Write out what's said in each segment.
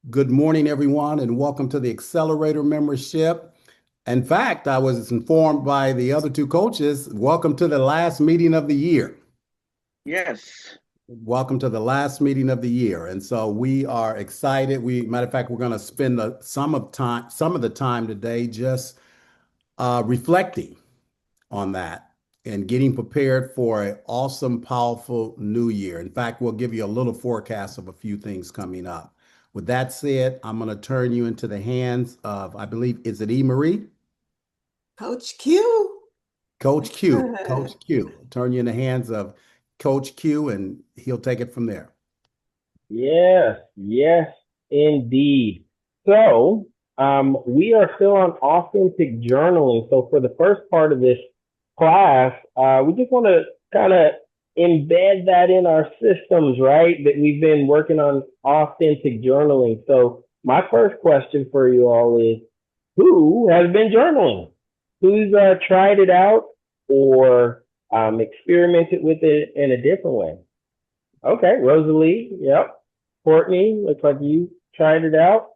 Good morning, everyone, and welcome to the Accelerator membership. In fact, I was informed by the other two coaches, welcome to the last meeting of the year. Yes. Welcome to the last meeting of the year. And so we are excited. Matter of fact, we're going to spend some of the time today just reflecting on that and getting prepared for an awesome, powerful new year. In fact, we'll give you a little forecast of a few things coming up. With that said, I'm going to turn you into the hands of, I believe, is it E. Marie? Coach Q. Coach Q. Coach Q. Turn you in the hands of Coach Q, and he'll take it from there. Yes, yes, indeed. So, we are still on authentic journaling. So, for the first part of this class, we just want to kind of embed that in our systems, right? That we've been working on authentic journaling. So, my first question for you all is, who has been journaling? Who's tried it out or experimented with it in a different way? Okay, Rosalie, yep. Courtney, looks like you tried it out.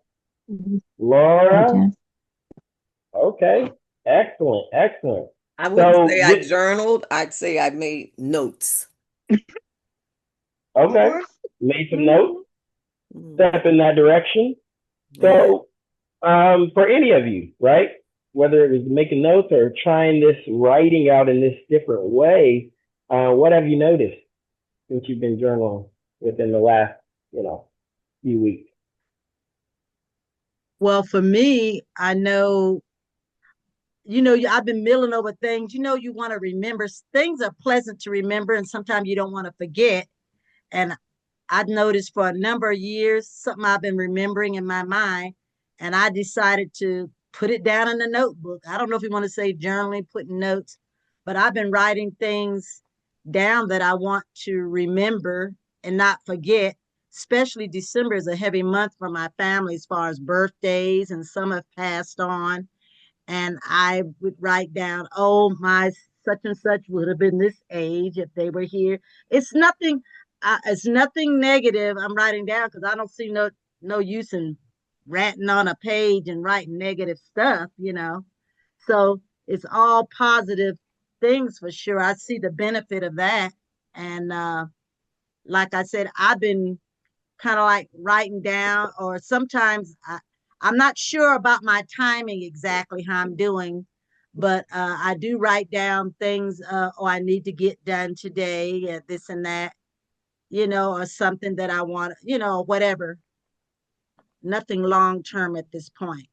Mhm. Laura, okay, excellent, excellent. I wouldn't So, say I journaled. I'd say I made notes. okay, Or made some mhm. notes, Mm, step in that direction. yeah. So, for any of you, right, whether it was making notes or trying this writing out in this different way, what have you noticed since you've been journaling within the last, you know, few weeks? Well, for me, I know, I've been milling over things. You want to remember. Things are pleasant to remember, and sometimes you don't want to forget. And I've noticed for a number of years, something I've been remembering in my mind, and I decided to put it down in a notebook. I don't know if you want to say journaling, putting notes, but I've been writing things down that I want to remember and not forget. Especially December is a heavy month for my family as far as birthdays, and some have passed on. And I would write down, oh, my such and such would have been this age if they were here. It's nothing. It's nothing negative. I'm writing down because I don't see no use in ranting on a page and writing negative stuff. So it's all positive things for sure. I see the benefit of that, and like I said, I've been kind of like writing down, or sometimes I'm not sure about my timing exactly how I'm doing, but I do write down things, or I need to get done today, this and that, or something that I want, whatever. Nothing long term at this point.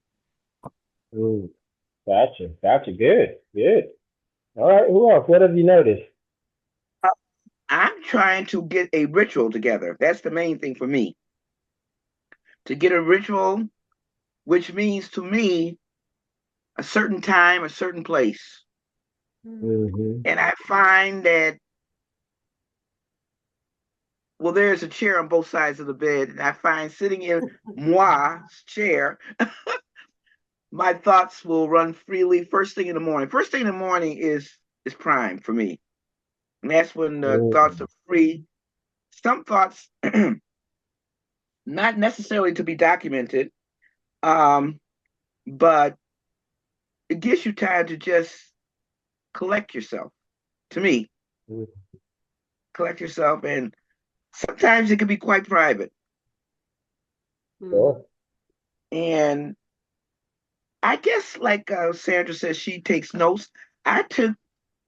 Ooh, gotcha, gotcha, good, good. All right, who else? What have you noticed? Uh, I'm trying to get a ritual together. That's the main thing for me. To get a ritual, which means to me a certain time, a certain place. Mm-hmm. And I find that, well, there's a chair on both sides of the bed, and I find sitting in moi's chair, my thoughts will run freely first thing in the morning. First thing in the morning is prime for me. And that's when the thoughts Mm-hmm. are free. Some thoughts not necessarily to be documented, um, but it gives you time to just collect yourself. To me, collect yourself, and sometimes it can be quite private. Mhm. Sure. And I guess, like Sandra says, she takes notes. I took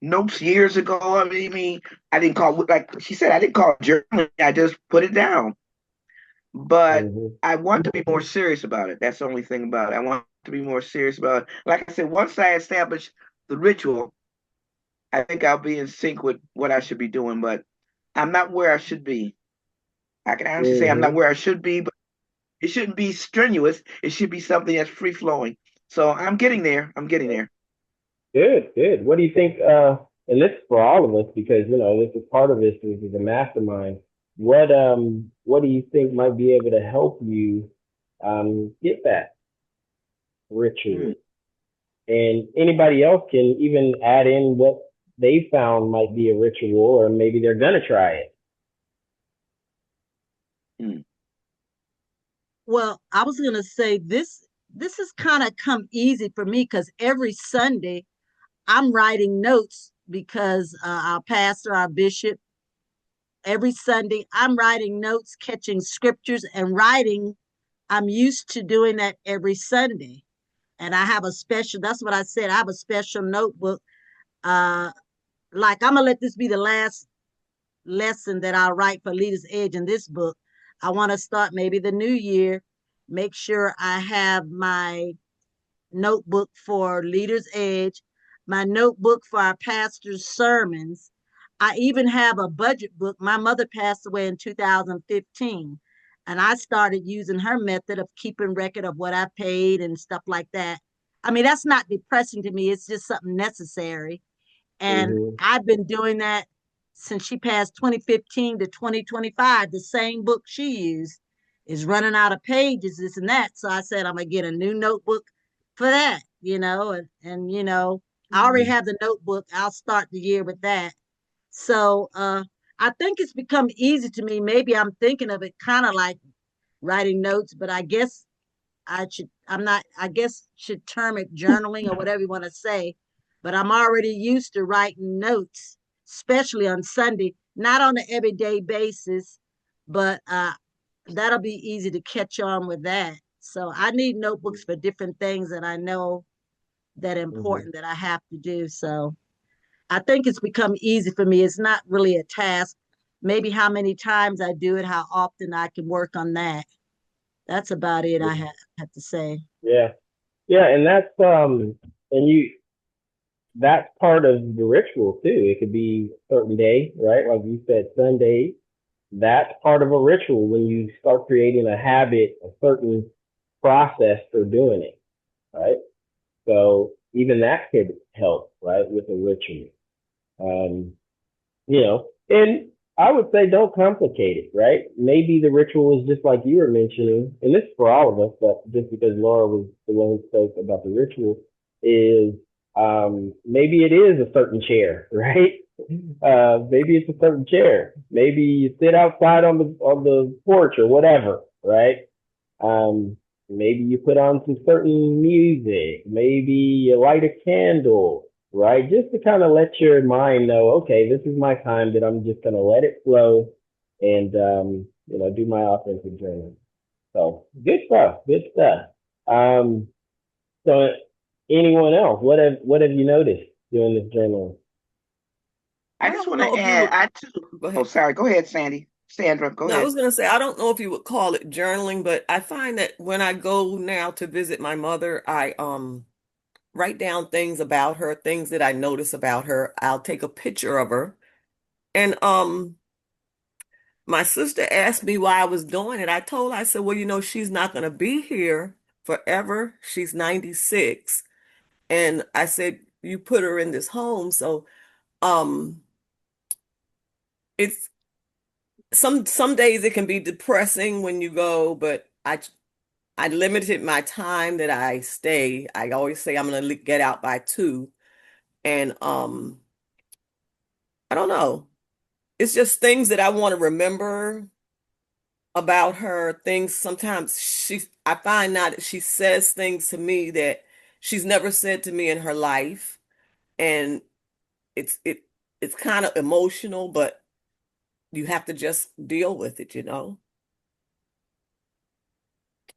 notes years ago. I mean, I didn't call, like she said, I didn't call it journaling. I just put it down. But Mm-hmm. I want to be more serious about it. That's the only thing about it. I want to be more serious about it. Like I said, once I establish the ritual, I think I'll be in sync with what I should be doing. But I'm not where I should be. I can honestly say I'm not Mm-hmm. where I should be, but it shouldn't be strenuous. It should be something that's free flowing. So I'm getting there. I'm getting there. Good, good. What do you think? And this is for all of us because this is part of this. This is a mastermind. What do you think might be able to help you get that Hmm. ritual? And anybody else can even add in what they found might be a ritual, or maybe they're gonna try it. Hmm. Well, I was gonna say this has kind of come easy for me because every Sunday I'm writing notes because our pastor, our bishop, every Sunday I'm writing notes, catching scriptures and writing. I'm used to doing that every Sunday. And I have a special, that's what I said. I have a special notebook. Uh, like I'm gonna let this be the last lesson that I'll write for Leaders Edge in this book. I want to start maybe the new year, make sure I have my notebook for Leaders Edge, my notebook for our pastor's sermons. I even have a budget book. My mother passed away in 2015, and I started using her method of keeping record of what I paid and stuff like that. I mean, that's not depressing to me. It's just something necessary. And Hmm. I've been doing that since she passed 2015 to 2025. The same book she used is running out of pages, this and that. So I said, I'm going to get a new notebook for that, and I already Mhm. have the notebook. I'll start the year with that. So I think it's become easy to me. Maybe I'm thinking of it kind of like writing notes, but I guess I'm not, I guess should term it journaling or whatever you want to say. But I'm already used to writing notes, especially on Sunday, not on an everyday basis, but that'll be easy to catch on with that. So I need notebooks for different things that I know that are Hmm. important that I have to do. So I think it's become easy for me. It's not really a task. Maybe how many times I do it, how often I can work on that. That's about it I have to say. Yeah. Yeah. And and that's part of the ritual too. It could be a certain day, right? Like you said, Sunday. That's part of a ritual when you start creating a habit, a certain process for doing it, right? So even that could help, right, with a ritual. Um, and I would say don't complicate it, right? Maybe the ritual is just like you were mentioning, and this is for all of us, but just because Laura was the one who spoke about the ritual, is maybe it is a certain chair, right? Maybe it's a certain chair. Maybe you sit outside on the porch or whatever, right? Um, Maybe you put on some certain music. Maybe you light a candle, right? Just to kind of let your mind know, okay, this is my time that I'm just going to let it flow and, do my authentic journey. So good stuff. Good stuff. Um, so anyone else, what have you noticed doing this journal? I I just don't want know to if you add, would I too. go Oh, ahead. sorry. Go ahead, Sandy. Sandra, go No, I ahead. was going to say, I don't know if you would call it journaling, but I find that when I go now to visit my mother, I write down things about her, things that I notice about her. I'll take a picture of her. And my sister asked me why I was doing it. I told her, I said, well, she's not going to be here forever. She's 96. And I said, you put her in this home. So um it's some days it can be depressing when you go, but I limited my time that I stay. I always say I'm going to get out by 2. And I don't know. It's just things that I want to remember about her. Things sometimes I find out that she says things to me that she's never said to me in her life. And it's it it's kind of emotional, but you have to just deal with it.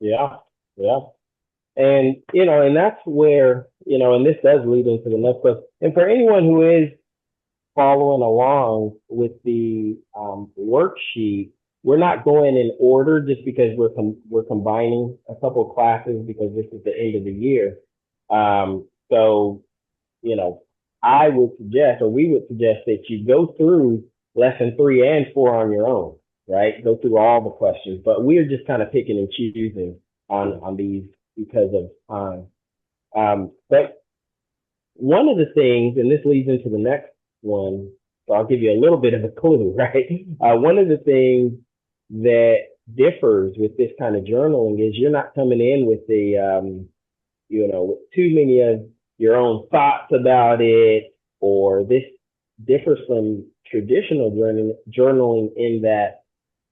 Yeah. Yeah. And, and that's where, and this does lead into the next question. And for anyone who is following along with the worksheet, we're not going in order just because we're combining a couple of classes because this is the end of the year. So, you know, I would suggest, or we would suggest that you go through lesson 3 and 4 on your own, right? Go through all the questions, but we're just kind of picking and choosing on these because of time. But one of the things, and this leads into the next one, so I'll give you a little bit of a clue, right? One of the things that differs with this kind of journaling is you're not coming in with with too many of your own thoughts about it, or this differs from traditional journaling in that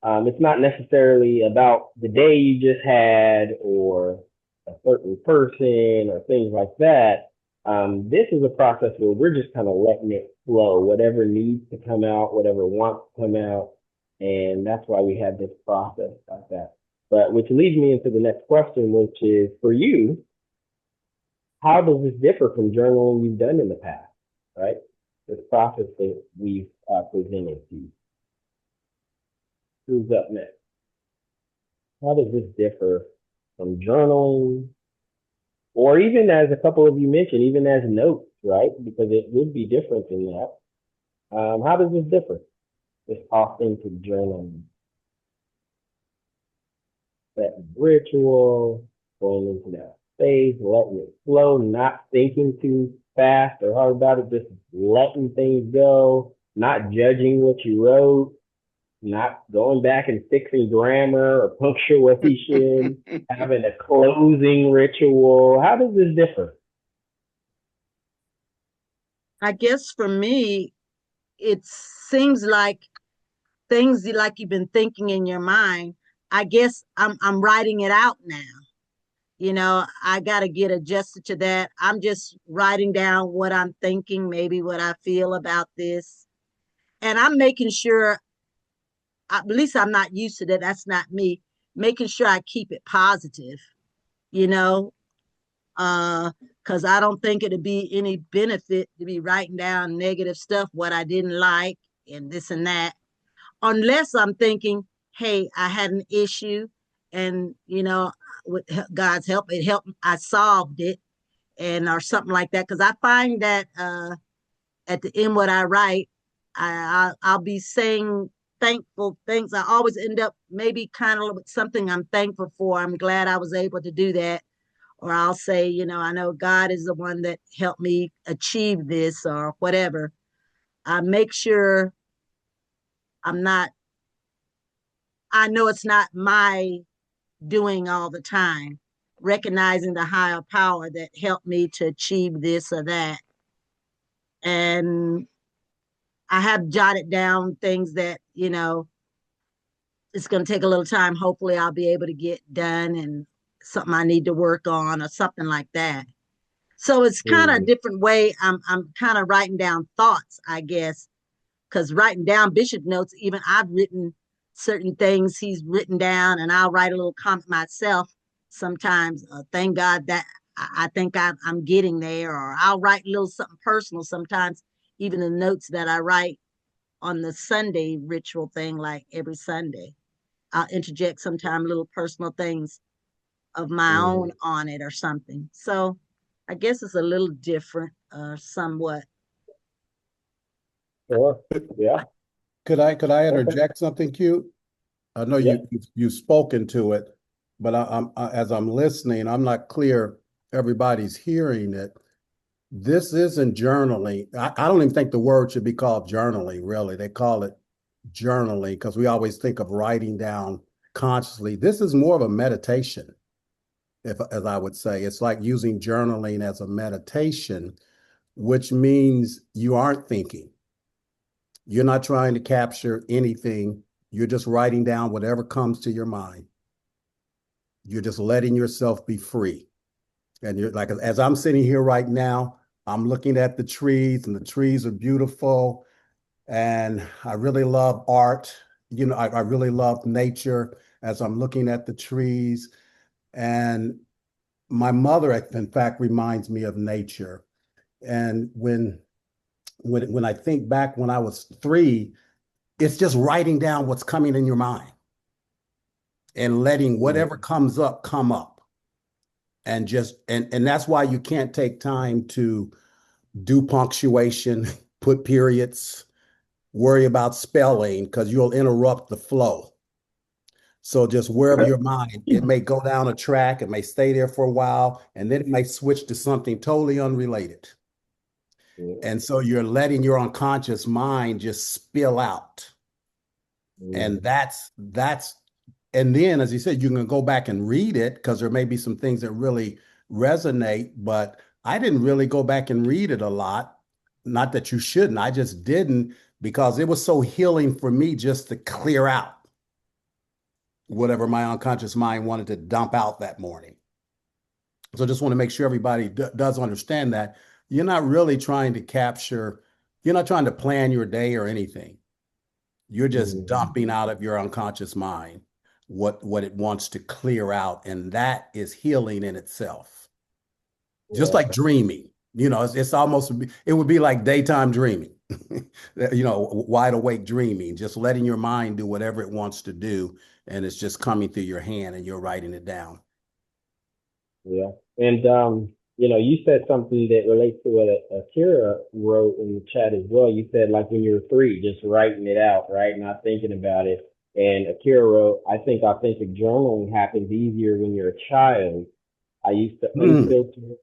It's not necessarily about the day you just had or a certain person or things like that. This is a process where we're just kind of letting it flow, whatever needs to come out, whatever wants to come out. And that's why we have this process like that. But which leads me into the next question, which is for you, how does this differ from journaling you've done in the past, right? This process that we've presented to you. Who's up next? How does this differ from journaling, or even as a couple of you mentioned, even as notes, right? Because it would be different than that. How does this differ? This authentic journaling, that ritual, going into that space, letting it flow, not thinking too fast or hard about it, just letting things go, not judging what you wrote, not going back and fixing grammar or punctuation, having a closing ritual. How does this differ? I guess for me, it seems like things like you've been thinking in your mind. I guess I'm writing it out now. You know, I got to get adjusted to that. I'm just writing down what I'm thinking, maybe what I feel about this. And I'm making sure, at least I'm not used to that. That's not me. Making sure I keep it positive, you know, because I don't think it'd be any benefit to be writing down negative stuff, what I didn't like, and this and that, unless I'm thinking, hey, I had an issue, and with God's help, it helped. I solved it, and or something like that. Because I find that at the end, what I write, I'll be saying thankful things. I always end up maybe kind of with something I'm thankful for. I'm glad I was able to do that. Or I'll say, I know God is the one that helped me achieve this or whatever. I make sure I'm not, I know it's not my doing all the time, recognizing the higher power that helped me to achieve this or that. And I have jotted down things that, it's going to take a little time. Hopefully, I'll be able to get done and something I need to work on or something like that. So it's kind of a different way. I'm kind of writing down thoughts, I guess, because writing down Bishop notes, even I've written certain things he's written down, and I'll write a little comment myself sometimes. Thank God that I think I'm getting there, or I'll write a little something personal sometimes, even the notes that I write on the Sunday ritual thing, like every Sunday. I'll interject sometime little personal things of my own on it or something. So I guess it's a little different, somewhat. Sure. Yeah. Could I interject something, Q? I know Yeah. you've spoken to it, but as I'm listening, I'm not clear everybody's hearing it. This isn't journaling. I don't even think the word should be called journaling, really. They call it journaling because we always think of writing down consciously. This is more of a meditation, as I would say. It's like using journaling as a meditation, which means you aren't thinking. You're not trying to capture anything. You're just writing down whatever comes to your mind. You're just letting yourself be free. And you're like, as I'm sitting here right now, I'm looking at the trees, and the trees are beautiful. And I really love art. I really love nature as I'm looking at the trees. And my mother, in fact, reminds me of nature. And when I think back when I was 3, it's just writing down what's coming in your mind and letting whatever comes up come up. And that's why you can't take time to do punctuation, put periods, worry about spelling, because you'll interrupt the flow. So just wherever your mind, it may go down a track, it may stay there for a while, and then it may switch to something totally unrelated. And so you're letting your unconscious mind just spill out. And and then, as you said, you can go back and read it because there may be some things that really resonate, but I didn't really go back and read it a lot. Not that you shouldn't, I just didn't, because it was so healing for me just to clear out. whatever my unconscious mind wanted to dump out that morning. So just want to make sure everybody does understand that you're not really trying to capture, you're not trying to plan your day or anything. You're just dumping out of your unconscious mind what it wants to clear out, and that is healing in itself. Just like dreaming, it's almost, it would be like daytime dreaming, wide awake dreaming, just letting your mind do whatever it wants to do, and it's just coming through your hand and you're writing it down. Yeah. And, you said something that relates to what Akira wrote in the chat as well. You said, like, when you're 3, just writing it out, right? Not thinking about it. And Akira wrote, I think authentic journaling happens easier when you're a child. I used to unfilter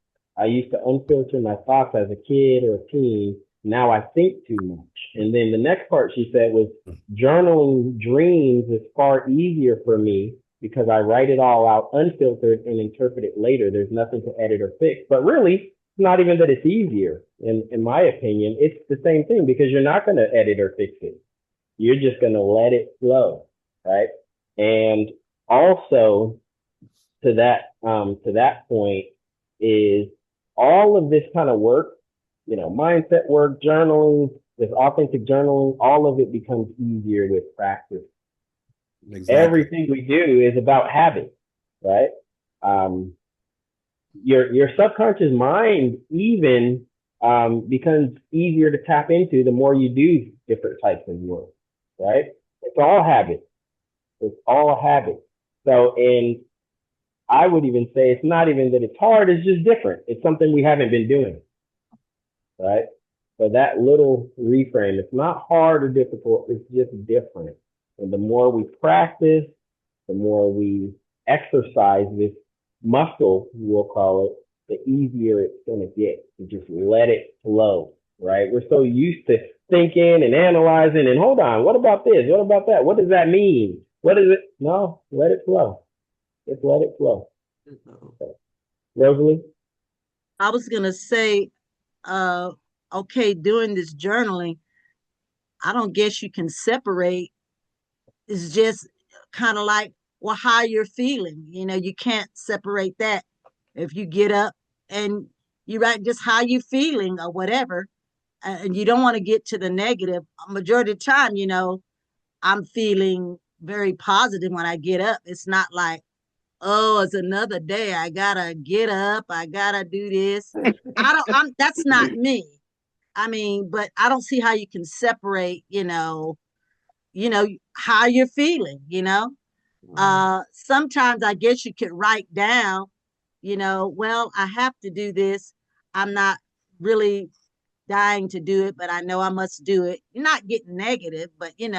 my thoughts as a kid or a teen. Now I think too much. And then the next part she said was, journaling dreams is far easier for me because I write it all out unfiltered and interpret it later. There's nothing to edit or fix. But really, it's not even that it's easier. In my opinion, it's the same thing, because you're not going to edit or fix it. You're just going to let it flow, right? And also, to that point, is all of this kind of work, mindset work, journaling, this authentic journaling, all of it becomes easier with practice. Exactly. Everything we do is about habit, right? Your subconscious mind even becomes easier to tap into the more you do different types of work, right? It's all habit. It's all habit. So, and I would even say it's not even that it's hard, it's just different. It's something we haven't been doing, right? So that little reframe, it's not hard or difficult, it's just different. And the more we practice, the more we exercise this muscle, we'll call it, the easier it's going to get to just let it flow, right? We're so used to thinking and analyzing and hold on, what about this? What about that? What does that mean? What is it? No, let it flow. Just let it flow. Okay. Rosalie? I was gonna say, okay, doing this journaling, I don't guess you can separate. It's just kind of like, well, how you're feeling. You can't separate that. If you get up and you write just how you feeling or whatever, and you don't want to get to the negative. Majority of the time, I'm feeling very positive when I get up. It's not like, oh, it's another day. I gotta get up. I gotta do this. That's not me. I mean, but I don't see how you can separate, how you're feeling, sometimes I guess you could write down, well, I have to do this. I'm not really dying to do it, but I know I must do it. You're not getting negative, but it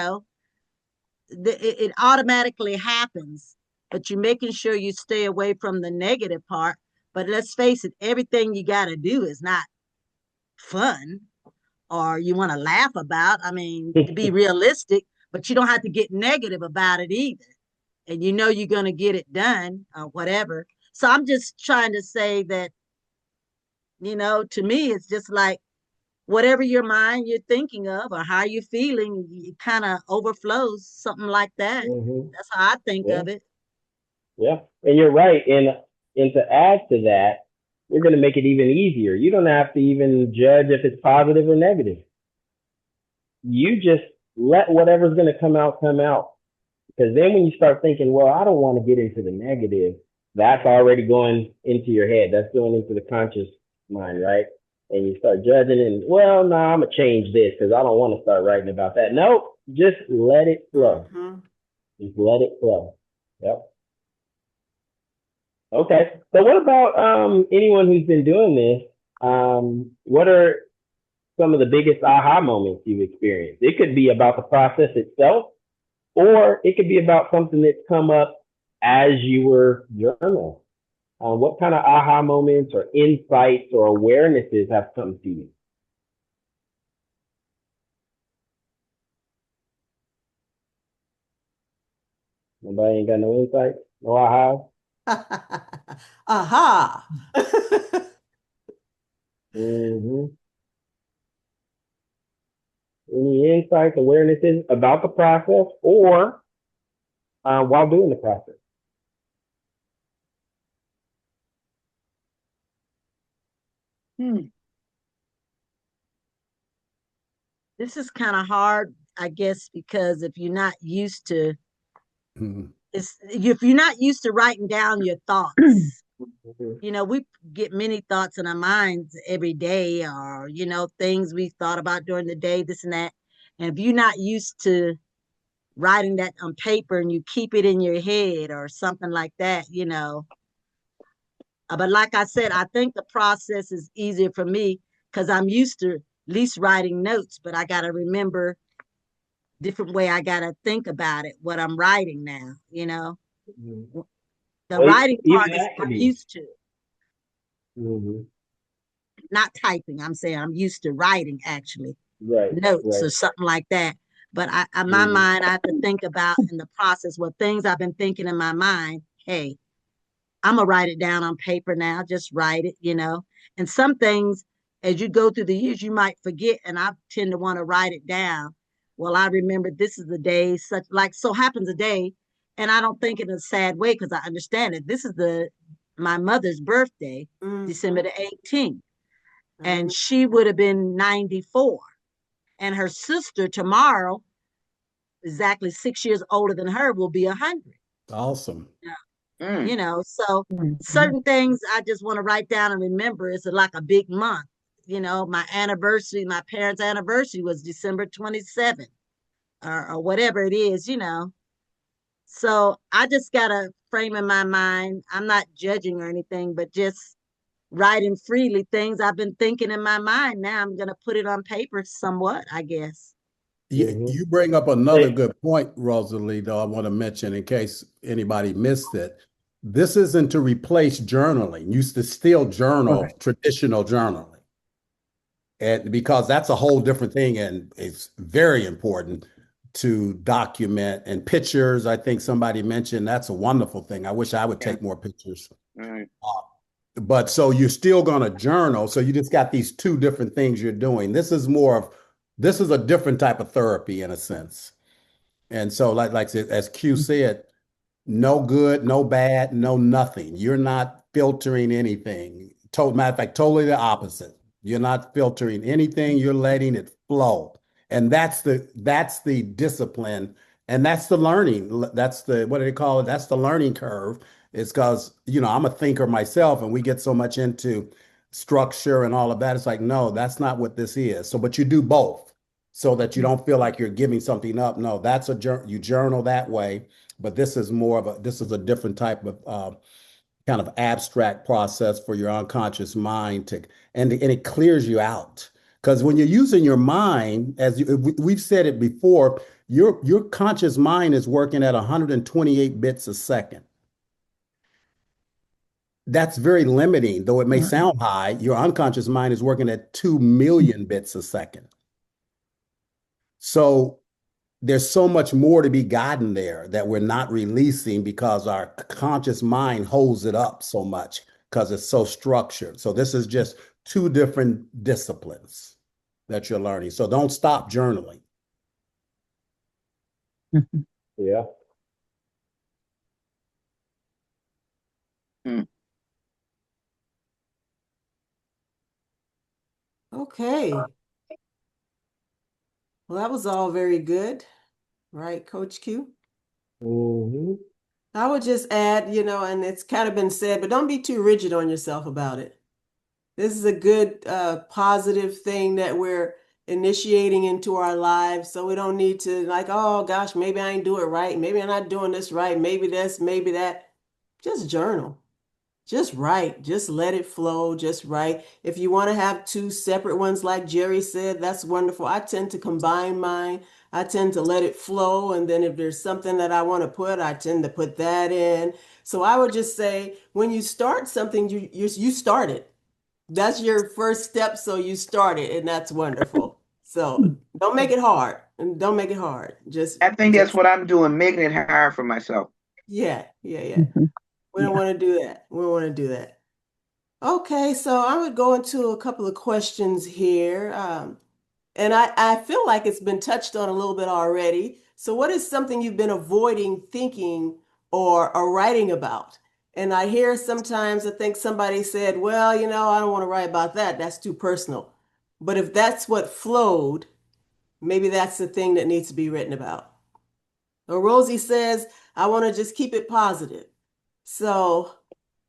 automatically happens. But you're making sure you stay away from the negative part. But let's face it, everything you got to do is not fun or you want to laugh about. I mean, to be realistic, but you don't have to get negative about it either. And you're going to get it done or whatever. So I'm just trying to say that, to me, it's just like whatever your mind you're thinking of or how you're feeling, it kind of overflows, something like that. That's how I think of it. Yeah, and you're right. And to add to that, you're going to make it even easier. You don't have to even judge if it's positive or negative. You just let whatever's going to come out, come out. Because then when you start thinking, well, I don't want to get into the negative, that's already going into your head. That's going into the conscious mind, right? And you start judging and, well, no, I'm going to change this because I don't want to start writing about that. Nope, just let it flow. Just let it flow. Yep. Okay. So what about anyone who's been doing this? What are some of the biggest aha moments you've experienced? It could be about the process itself, or it could be about something that's come up as you were journaling. What kind of aha moments or insights or awarenesses have come to you? Nobody ain't got no insight? No aha? Aha. Any insights, awarenesses about the process, or while doing the process. Hmm. This is kind of hard, I guess, because if you're not used to Mhm. if you're not used to writing down your thoughts, we get many thoughts in our minds every day, or things we thought about during the day, this and that. And if you're not used to writing that on paper and you keep it in your head or something like that, but like I said, I think the process is easier for me because I'm used to at least writing notes, but I got to remember different way I got to think about it, what I'm writing now, Mhm. the Well, writing even part is that I'm could be. used to, Mhm. not typing. I'm saying I'm used to writing actually Right, notes right. or something like that. But in my Mhm. mind, I have to think about in the process what things I've been thinking in my mind. Hey, I'm gonna write it down on paper now. Just write it. And some things, as you go through the years, you might forget, and I tend to want to write it down. Well, I remember this is the day, such like so happens a day, and I don't think in a sad way because I understand it. This is my mother's birthday, December the 18th, and she would have been 94, and her sister tomorrow, exactly 6 years older than her, will be 100. Awesome. Mm. So certain things I just want to write down and remember. It's like a big month. My anniversary, my parents' anniversary was December 27th or whatever it is. So I just got to frame in my mind. I'm not judging or anything, but just writing freely things I've been thinking in my mind. Now I'm going to put it on paper somewhat, I guess. Mhm. You bring up another Hey, good point, Rosalie, though I want to mention in case anybody missed it. This isn't to replace journaling. You still journal traditional journaling. And because that's a whole different thing, and it's very important to document and pictures. I think somebody mentioned that's a wonderful thing. I wish I would Yeah. take more pictures. Right. But so you're still going to journal. So you just got these two different things you're doing. This is a different type of therapy in a sense. And so like as Q said, no good, no bad, no nothing. You're not filtering anything. Matter of fact, totally the opposite. You're not filtering anything. You're letting it flow. And that's the discipline, and that's the learning. That's the what do they call it? That's the learning curve. It's because, I'm a thinker myself, and we get so much into structure and all of that. It's like, no, that's not what this is. So, but you do both so that you don't feel like you're giving something up. No, you journal that way, but this is a different type of kind of abstract process for your unconscious mind and it clears you out. Because when you're using your mind, we've said it before, your conscious mind is working at 128 bits a second. That's very limiting, though it may sound high. Your unconscious mind is working at 2 million bits a second. So there's so much more to be gotten there that we're not releasing because our conscious mind holds it up so much because it's so structured. So this is just two different disciplines that you're learning. So don't stop journaling. yeah. Mm. Okay. Well, that was all very good, right, Coach Q? Mhm. I would just add, and it's kind of been said, but don't be too rigid on yourself about it. This is a good, positive thing that we're initiating into our lives. So we don't need to like, oh gosh, maybe I ain't do it right. Maybe I'm not doing this right. Maybe this, maybe that. Just journal. Just write. Just let it flow. Just write. If you want to have two separate ones, like Jerry said, that's wonderful. I tend to combine mine. I tend to let it flow. And then if there's something that I want to put, I tend to put that in. So I would just say when you start something, you start it. That's your first step, so you start it, and that's wonderful. So don't make it hard, and don't make it hard. Just, I think that's just what I'm doing, making it hard for myself. yeah, yeah, yeah. We don't want to do that. We don't want to do that. Okay, so I would go into a couple of questions here. And I feel like it's been touched on a little bit already. So what is something you've been avoiding thinking or writing about? And I hear sometimes, I think somebody said, well, I don't want to write about that. That's too personal. But if that's what flowed, maybe that's the thing that needs to be written about. Or Rosie says, I want to just keep it positive. So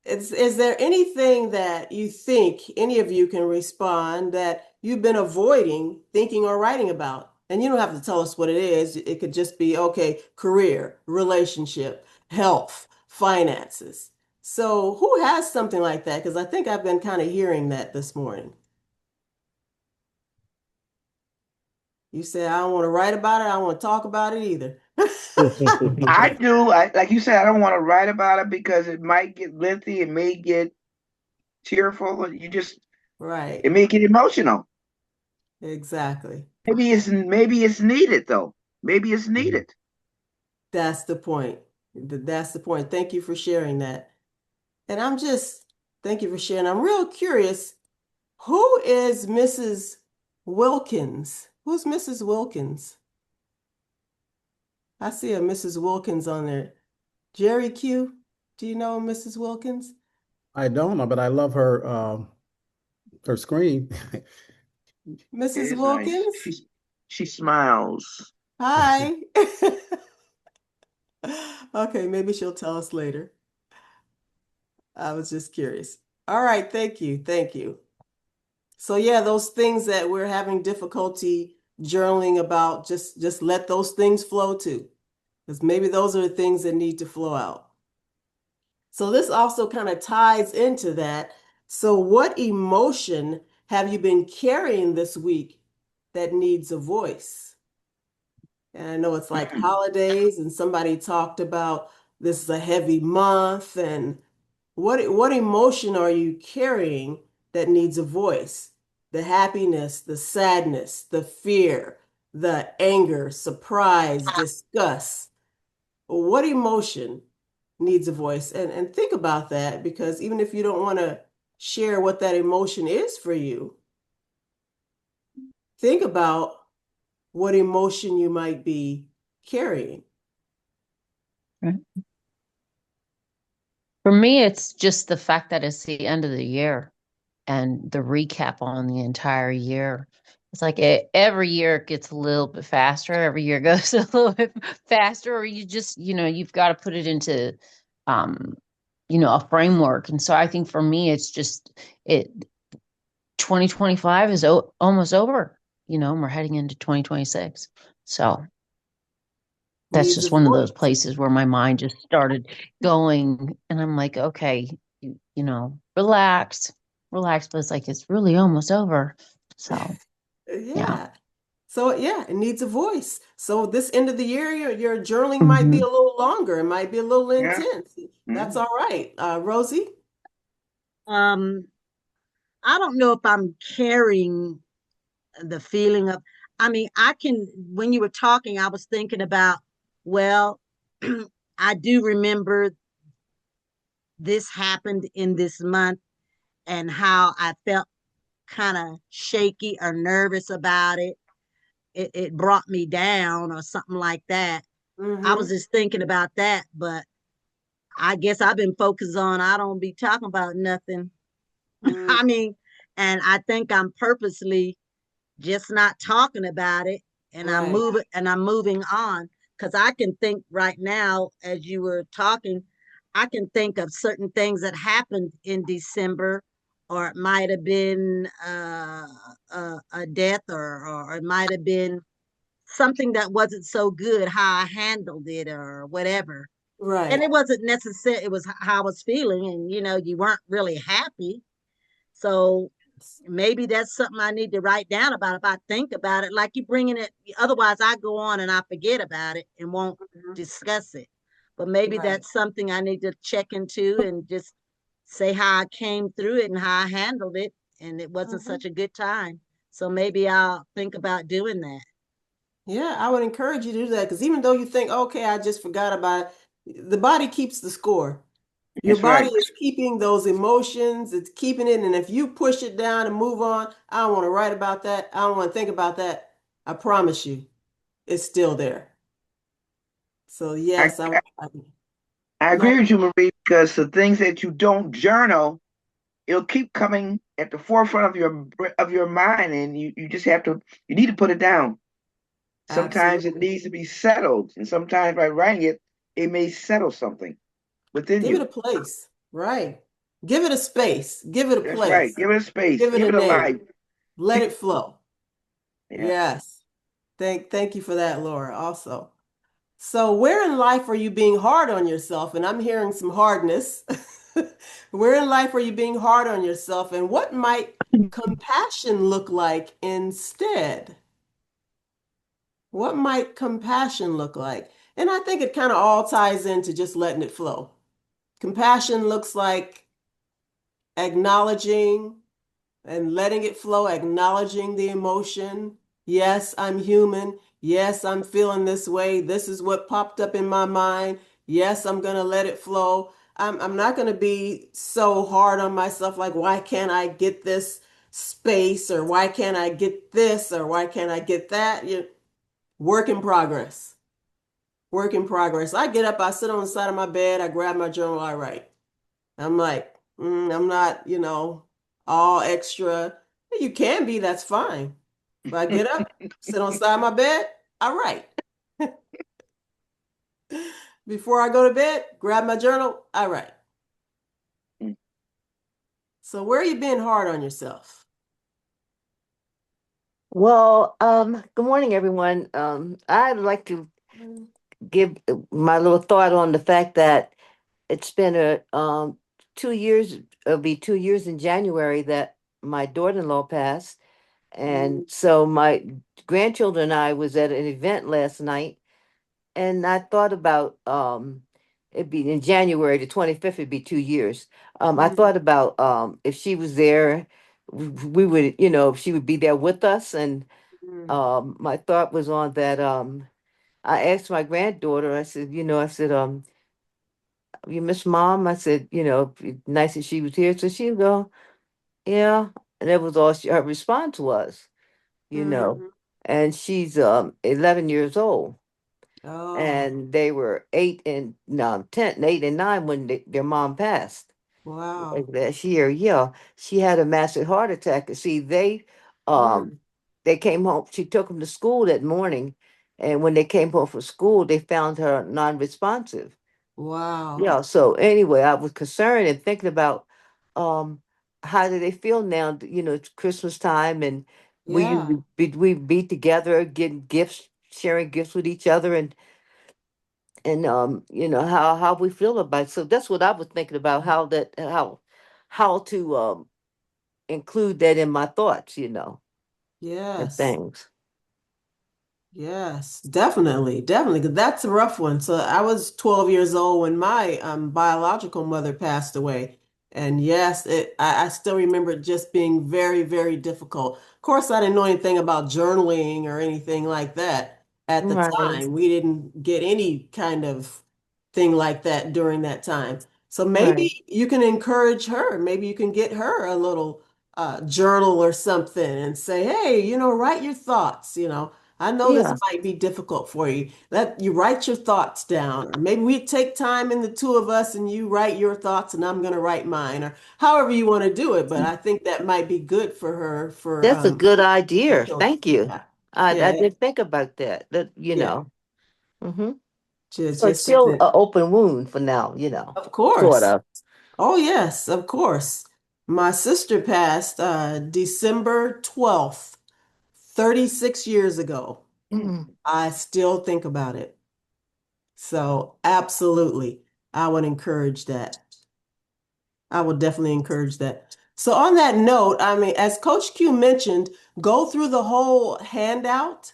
is there anything that you think any of you can respond that you've been avoiding thinking or writing about? And you don't have to tell us what it is. It could just be, okay, career, relationship, health, finances. So who has something like that? Because I think I've been kind of hearing that this morning. You said, I don't want to write about it. I don't want to talk about it either. I do. Like you said, I don't want to write about it because it might get lengthy. It may get tearful. Right. It may get emotional. Exactly. Maybe it's needed though. Maybe it's needed. That's the point. That's the point. Thank you for sharing that. And thank you for sharing. I'm real curious. Who is Mrs. Wilkins? Who's Mrs. Wilkins? I see a Mrs. Wilkins on there. Jerry Q, do you know Mrs. Wilkins? I don't know, but I love her screen. Mrs. It is nice. Wilkins? She smiles. Hi. Okay, maybe she'll tell us later. I was just curious. All right, thank you. Thank you. So yeah, those things that we're having difficulty journaling about, just let those things flow too. Because maybe those are the things that need to flow out. So this also kind of ties into that. So what emotion have you been carrying this week that needs a voice? And I know it's like holidays, and somebody talked about this is a heavy month, and what emotion are you carrying that needs a voice? The happiness, the sadness, the fear, the anger, surprise, disgust. What emotion needs a voice? And think about that, because even if you don't want to share what that emotion is for you, think about what emotion you might be carrying. For me, it's just the fact that it's the end of the year and the recap on the entire year. It's like every year it gets a little bit faster. Every year goes a little bit faster, or you just, you've got to put it into, a framework. And so I think for me, it's just 2025 is almost over, and we're heading into 2026. So that's Needs a just one of those voice. places where my mind just started going, and I'm like, okay, relax, but it's like it's really almost over. So yeah. So yeah, it needs a voice. So this end of the year, your journaling might be a little longer. It might be a little Yeah. intense. That's all right. Rosie? I don't know if I'm carrying the feeling of, when you were talking, I was thinking about, well, I do remember this happened in this month and how I felt kind of shaky or nervous about it. It brought me down or something like that. I was just thinking about that, but I guess I've been focused on, I don't be talking about nothing. And I think I'm purposely just not talking about it, and Right. I'm moving on, because I can think right now as you were talking, I can think of certain things that happened in December, or it might have been a death, or it might have been something that wasn't so good, how I handled it or whatever. And Right. it wasn't necessary, it was how I was feeling, and you weren't really happy. So maybe that's something I need to write down about if I think about it. Like you bringing it, otherwise I go on and I forget about it and won't discuss it. But maybe Right. that's something I need to check into and just say how I came through it and how I handled it, and it wasn't such a good time. So maybe I'll think about doing that. Yeah, I would encourage you to do that, because even though you think, okay, I just forgot about it, the body keeps the score. Your That's body right. is keeping those emotions, it's keeping it. And if you push it down and move on, I don't want to write about that. I don't want to think about that. I promise you, it's still there. So I, yes, I, I go agree with you, Marie, because the things that you don't journal, it'll keep coming at the forefront of your mind, and you just have to you need to put it down. Sometimes it absolutely. needs to be settled, and sometimes by writing it, it may settle something within Give it you. a place, right? Give it a space, give it a That's right. place, Give it a space. give it Give a it a name, life. let it flow. Yeah. Yes. Thank you for that, Laura, also. So where in life are you being hard on yourself? And I'm hearing some hardness. Where in life are you being hard on yourself? And what might compassion look like instead? What might compassion look like? And I think it kind of all ties into just letting it flow. Compassion looks like acknowledging and letting it flow, acknowledging the emotion. Yes, I'm human. Yes, I'm feeling this way. This is what popped up in my mind. Yes, I'm going to let it flow. I'm not going to be so hard on myself, like, why can't I get this space, or why can't I get this, or why can't I get that? Work in progress. Work in progress. I get up, I sit on the side of my bed, I grab my journal, I write. I'm like, I'm not, all extra. You can be, that's fine. But I get up, sit on the side of my bed, I write. Before I go to bed, grab my journal, I write. So where are you being hard on yourself? Well, good morning, everyone. I'd like to give my little thought on the fact that it's been 2 years. It'll be 2 years in January that my daughter-in-law passed, and so my grandchildren and I was at an event last night, and I thought about it'd be in January the 25th. It'd be 2 years. I Mm, thought about if she was there, we would, if she would be there with us, and mm, my thought was on that. I asked my granddaughter, I said, you miss mom? I said, nice that she was here. So she'd go, yeah. And that was all her response was, you know. mhm. And she's 11 years old. Oh, And they were 10, 8 and 9 when their mom passed. wow. Like that year, yeah, she had a massive heart attack. See, Mm, they came home. She took them to school that morning, and when they came home from school, they found her non-responsive. wow. Yeah. So anyway, I was concerned and thinking about, um, how do they feel now? It's Christmas time, and Yeah. we be together, getting gifts, sharing gifts with each other, and how we feel about it. So that's what I was thinking about, how to include that in my thoughts, and Yes. things. Yes, definitely, definitely. 'Cause that's a rough one. So I was 12 years old when my biological mother passed away. And yes, I still remember it just being very, very difficult. Of course, I didn't know anything about journaling or anything like that at the Right, time. We didn't get any kind of thing like that during that time. So right. maybe you can encourage her. Maybe you can get her a little journal or something and say, hey, write your thoughts. I know this Yeah, might be difficult for you. Let you write your thoughts down, or maybe we take time in the two of us and you write your thoughts and I'm going to write mine, or however you want to do it. But I think that might be good for her for that's a good the idea. children. Thank you. Yeah, I yeah, didn't think about that. yeah. Hmm. Just So it's just still something. an open wound for now, Of sort course. of. Oh yes, of course. My sister passed December 12th, 36 years ago. Mm. I still think about it. So absolutely, I would encourage that. I would definitely encourage that. So on that note, I mean, as Coach Q mentioned, go through the whole handout.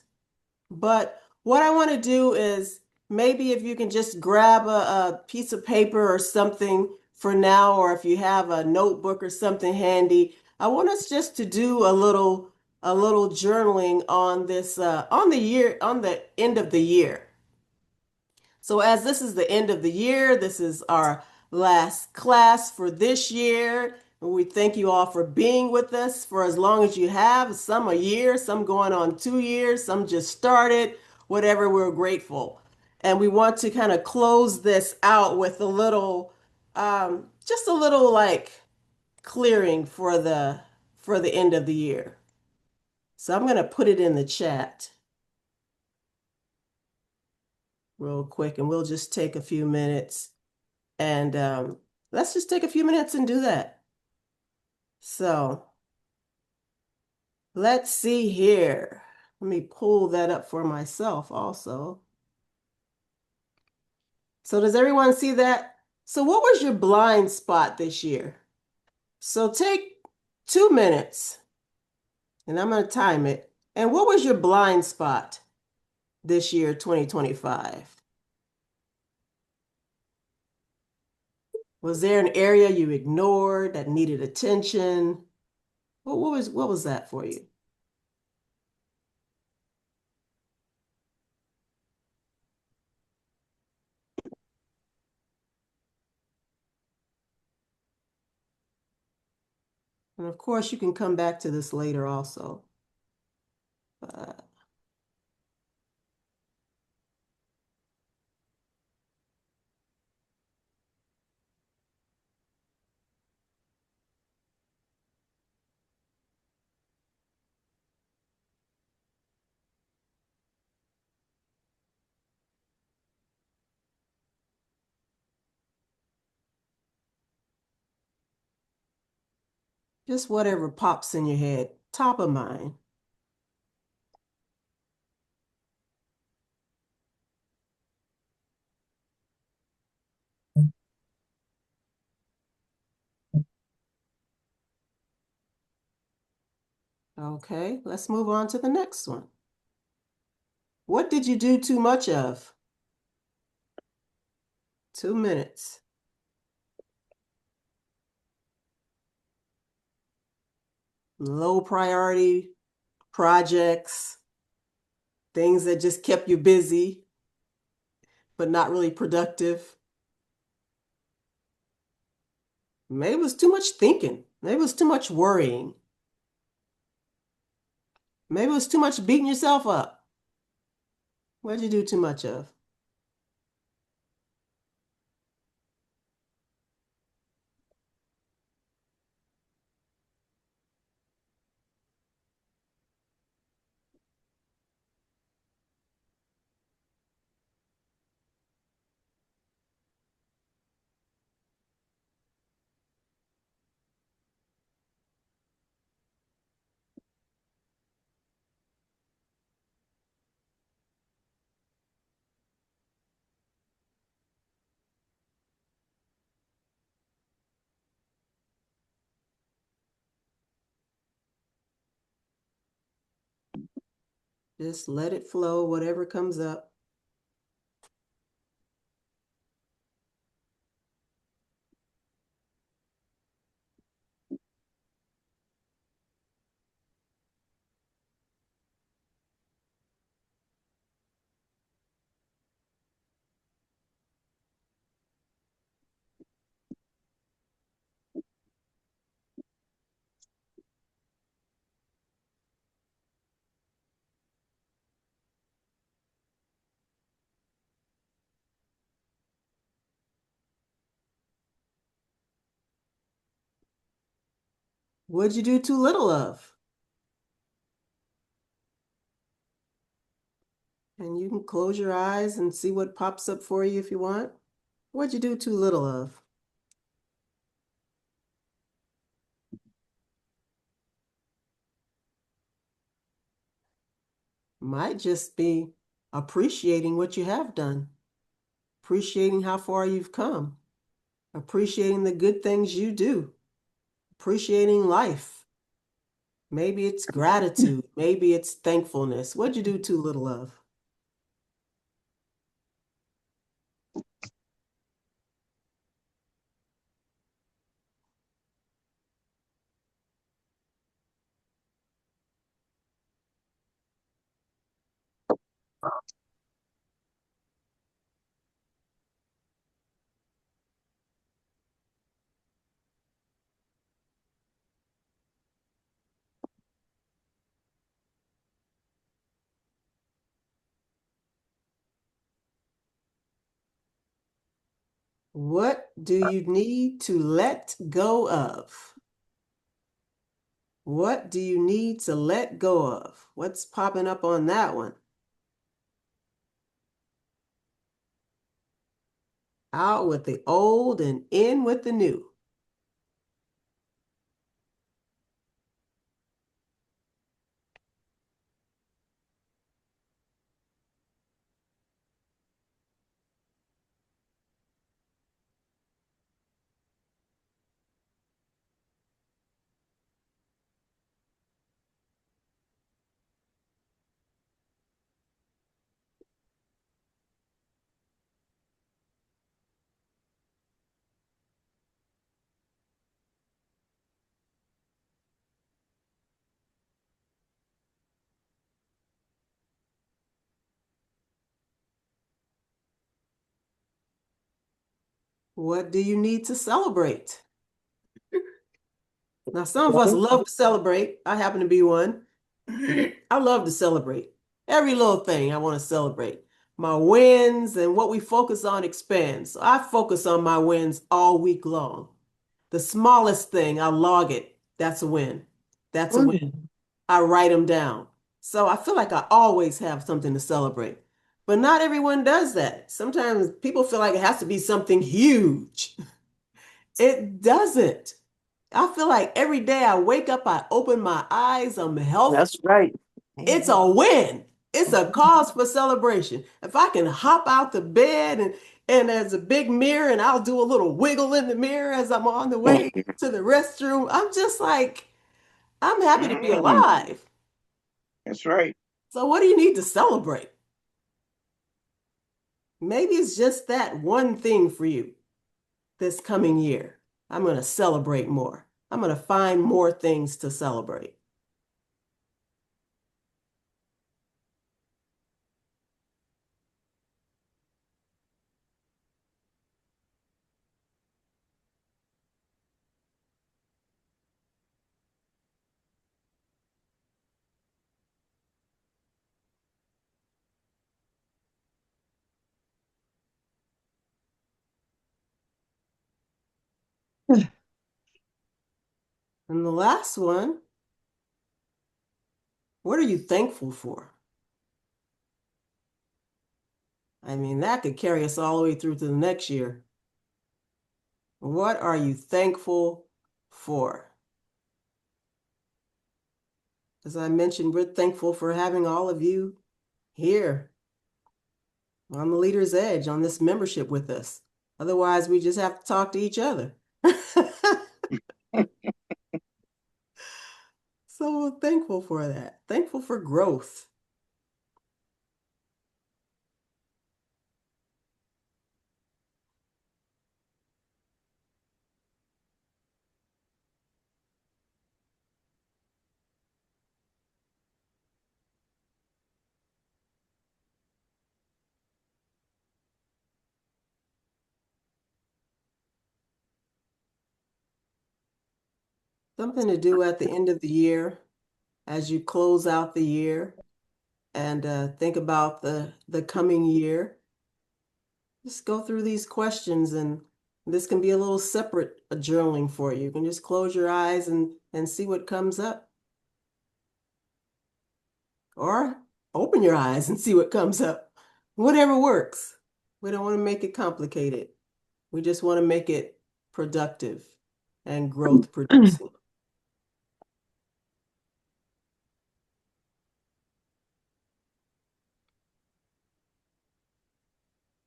But what I want to do is maybe if you can just grab a piece of paper or something for now, or if you have a notebook or something handy, I want us just to do a little journaling on this on the end of the year. So as this is the end of the year, this is our last class for this year. And we thank you all for being with us for as long as you have, some a year, some going on 2 years, some just started, whatever, we're grateful. And we want to kind of close this out with a little, just a little like clearing for the end of the year. So I'm going to put it in the chat real quick, and we'll just take a few minutes. And let's just take a few minutes and do that. So let's see here. Let me pull that up for myself also. So does everyone see that? So what was your blind spot this year? So take 2 minutes, and I'm going to time it. And what was your blind spot this year, 2025? Was there an area you ignored that needed attention? What was that for you? And of course, you can come back to this later also. Just whatever pops in your head, top of mind. Okay, let's move on to the next one. What did you do too much of? 2 minutes. Low priority projects, things that just kept you busy, but not really productive. Maybe it was too much thinking. Maybe it was too much worrying. Maybe it was too much beating yourself up. What did you do too much of? Just let it flow, whatever comes up. What'd you do too little of? And you can close your eyes and see what pops up for you if you want. What'd you do too little of? Might just be appreciating what you have done, appreciating how far you've come, appreciating the good things you do, appreciating life. Maybe it's gratitude, maybe it's thankfulness. What'd you do too little of? What do you need to let go of? What do you need to let go of? What's popping up on that one? Out with the old and in with the new. What do you need to celebrate? Now, some of us love to celebrate. I happen to be one. I love to celebrate. Every little thing I want to celebrate. My wins and what we focus on expands. So I focus on my wins all week long. The smallest thing, I log it. That's a win. That's a win. I write them down. So I feel like I always have something to celebrate. But not everyone does that. Sometimes people feel like it has to be something huge. It doesn't. I feel like every day I wake up, I open my eyes, I'm healthy. That's right. It's a win. It's a cause for celebration. If I can hop out the bed and there's a big mirror and I'll do a little wiggle in the mirror as I'm on the way to the restroom, I'm just like, I'm happy to be alive. That's right. So what do you need to celebrate? Maybe it's just that one thing for you this coming year. I'm going to celebrate more. I'm going to find more things to celebrate. And the last one, what are you thankful for? I mean, that could carry us all the way through to the next year. What are you thankful for? As I mentioned, we're thankful for having all of you here on the Leader's Edge on this membership with us. Otherwise, we just have to talk to each other. So we're thankful for that. Thankful for growth. Something to do at the end of the year as you close out the year and think about the coming year. Just go through these questions, and this can be a little separate journaling for you. You can just close your eyes and see what comes up. Or open your eyes and see what comes up. Whatever works. We don't want to make it complicated. We just want to make it productive and growth producing.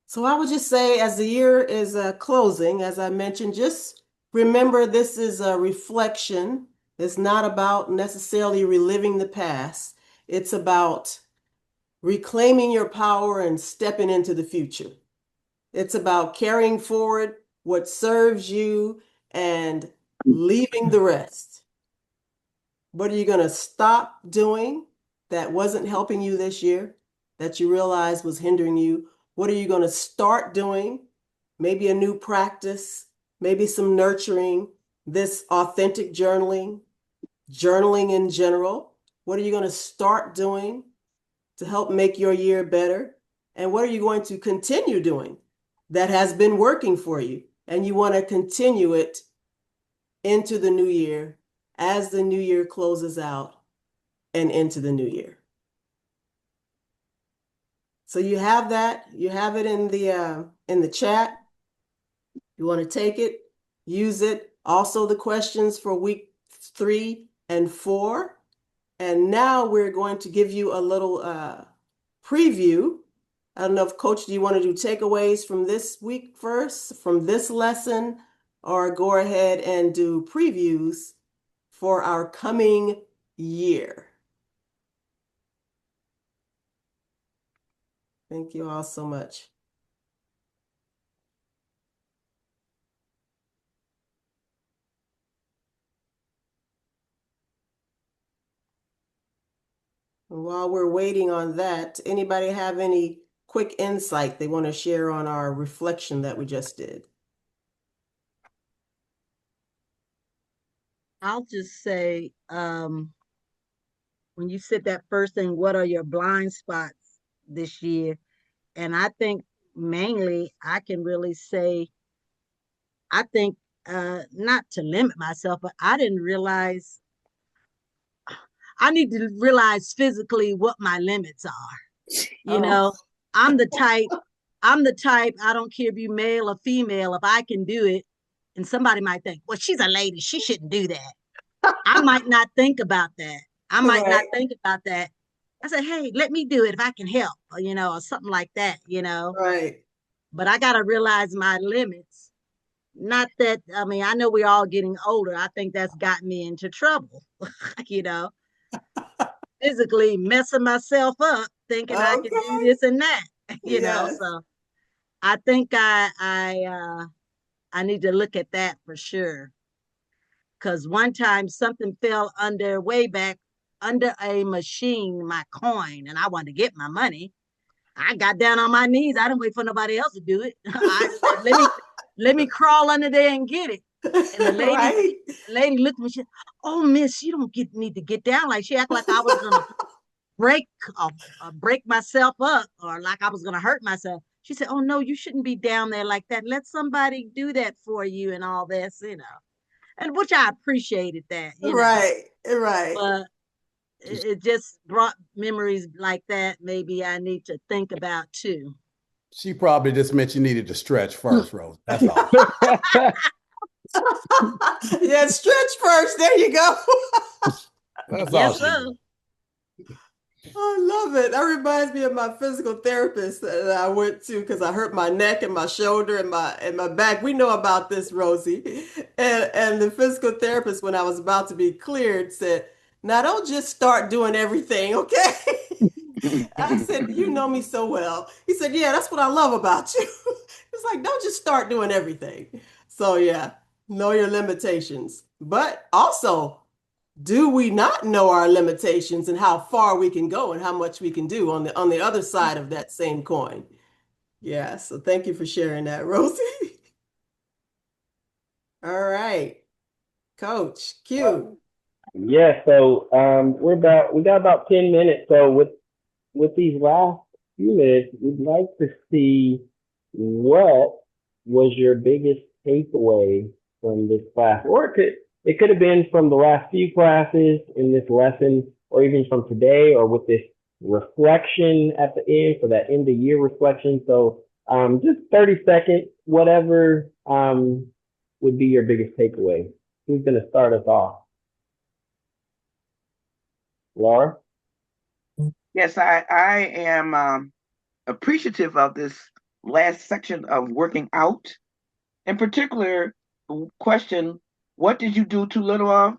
So I would just say, as the year is closing, as I mentioned, just remember this is a reflection. It's not about necessarily reliving the past. It's about reclaiming your power and stepping into the future. It's about carrying forward what serves you and leaving the rest. What are you going to stop doing that wasn't helping you this year, that you realized was hindering you? What are you going to start doing? Maybe a new practice, maybe some nurturing, this authentic journaling, journaling in general. What are you going to start doing to help make your year better? And what are you going to continue doing that has been working for you, and you want to continue it into the new year as the new year closes out and into the new year. So you have that, you have it in the chat. You want to take it, use it. Also the questions for week 3 and 4. And now we're going to give you a little preview. I don't know if Coach, do you want to do takeaways from this week first, from this lesson, or go ahead and do previews for our coming year? Thank you all so much. And while we're waiting on that, anybody have any quick insight they want to share on our reflection that we just did? I'll just say, when you said that first thing, what are your blind spots this year? And I think mainly I can really say, I think not to limit myself, but I didn't realize I need to realize physically what my limits are. You know, I'm the type, I don't care if you male or female, if I can do it, and somebody might think, well, she's a lady, she shouldn't do that. I might not think about that. I might not think about that. I say, hey, let me do it if I can help, or, you know, or something like that, you know. Right. But I got to realize my limits. Not that, I mean, I know we're all getting older. I think that's got me into trouble, you know, physically messing myself up, thinking I can do this and that, you know. Yes. So I think I need to look at that for sure. Because one time something fell under way back under a machine, my coin, and I wanted to get my money. I got down on my knees. I didn't wait for nobody else to do it. I said, let me crawl under there and get it. And the lady looked at me. She said, "Oh, miss, you don't need to get down." Like she acted like I was gonna break myself up, or like I was gonna hurt myself. She said, "Oh no, you shouldn't be down there like that. Let somebody do that for you and all this, you know." And which I appreciated that, you know. Right. But it just brought memories like that. Maybe I need to think about too. She probably just meant you needed to stretch first, Rose. That's all. Yeah, stretch first. There you go. That's Yes, all she sir. did. I love it. That reminds me of my physical therapist that I went to because I hurt my neck and my shoulder and my back. We know about this, Rosie. And the physical therapist, when I was about to be cleared, said, "Now don't just start doing everything, okay?" I said, "You know me so well." He said, "Yeah, that's what I love about you." It's like, don't just start doing everything. So yeah, know your limitations. But also, do we not know our limitations and how far we can go and how much we can do on the other side of that same coin? Yeah, so thank you for sharing that, Rosie. All right, Coach Q. Yeah, so we got about 10 minutes. So with these last few minutes, we'd like to see what was your biggest takeaway from this class, or it could have been from the last few classes in this lesson, or even from today, or with this reflection at the end for that end of year reflection. So just 30 seconds, whatever would be your biggest takeaway. Who's going to start us off? Laura? Yes, I am appreciative of this last section of working out. In particular, question, what did you do too little of?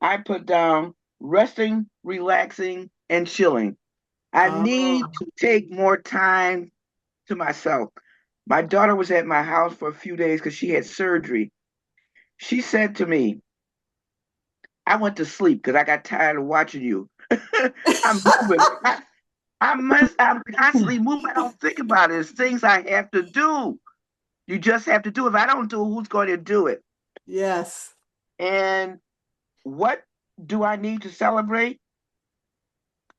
I put down resting, relaxing, and chilling. I need to take more time to myself. My daughter was at my house for a few days because she had surgery. She said to me, I went to sleep because I got tired of watching you. I'm moving. I'm constantly moving. I don't think about it. It's things I have to do. You just have to do it. If I don't do it, who's going to do it? Yes. And what do I need to celebrate?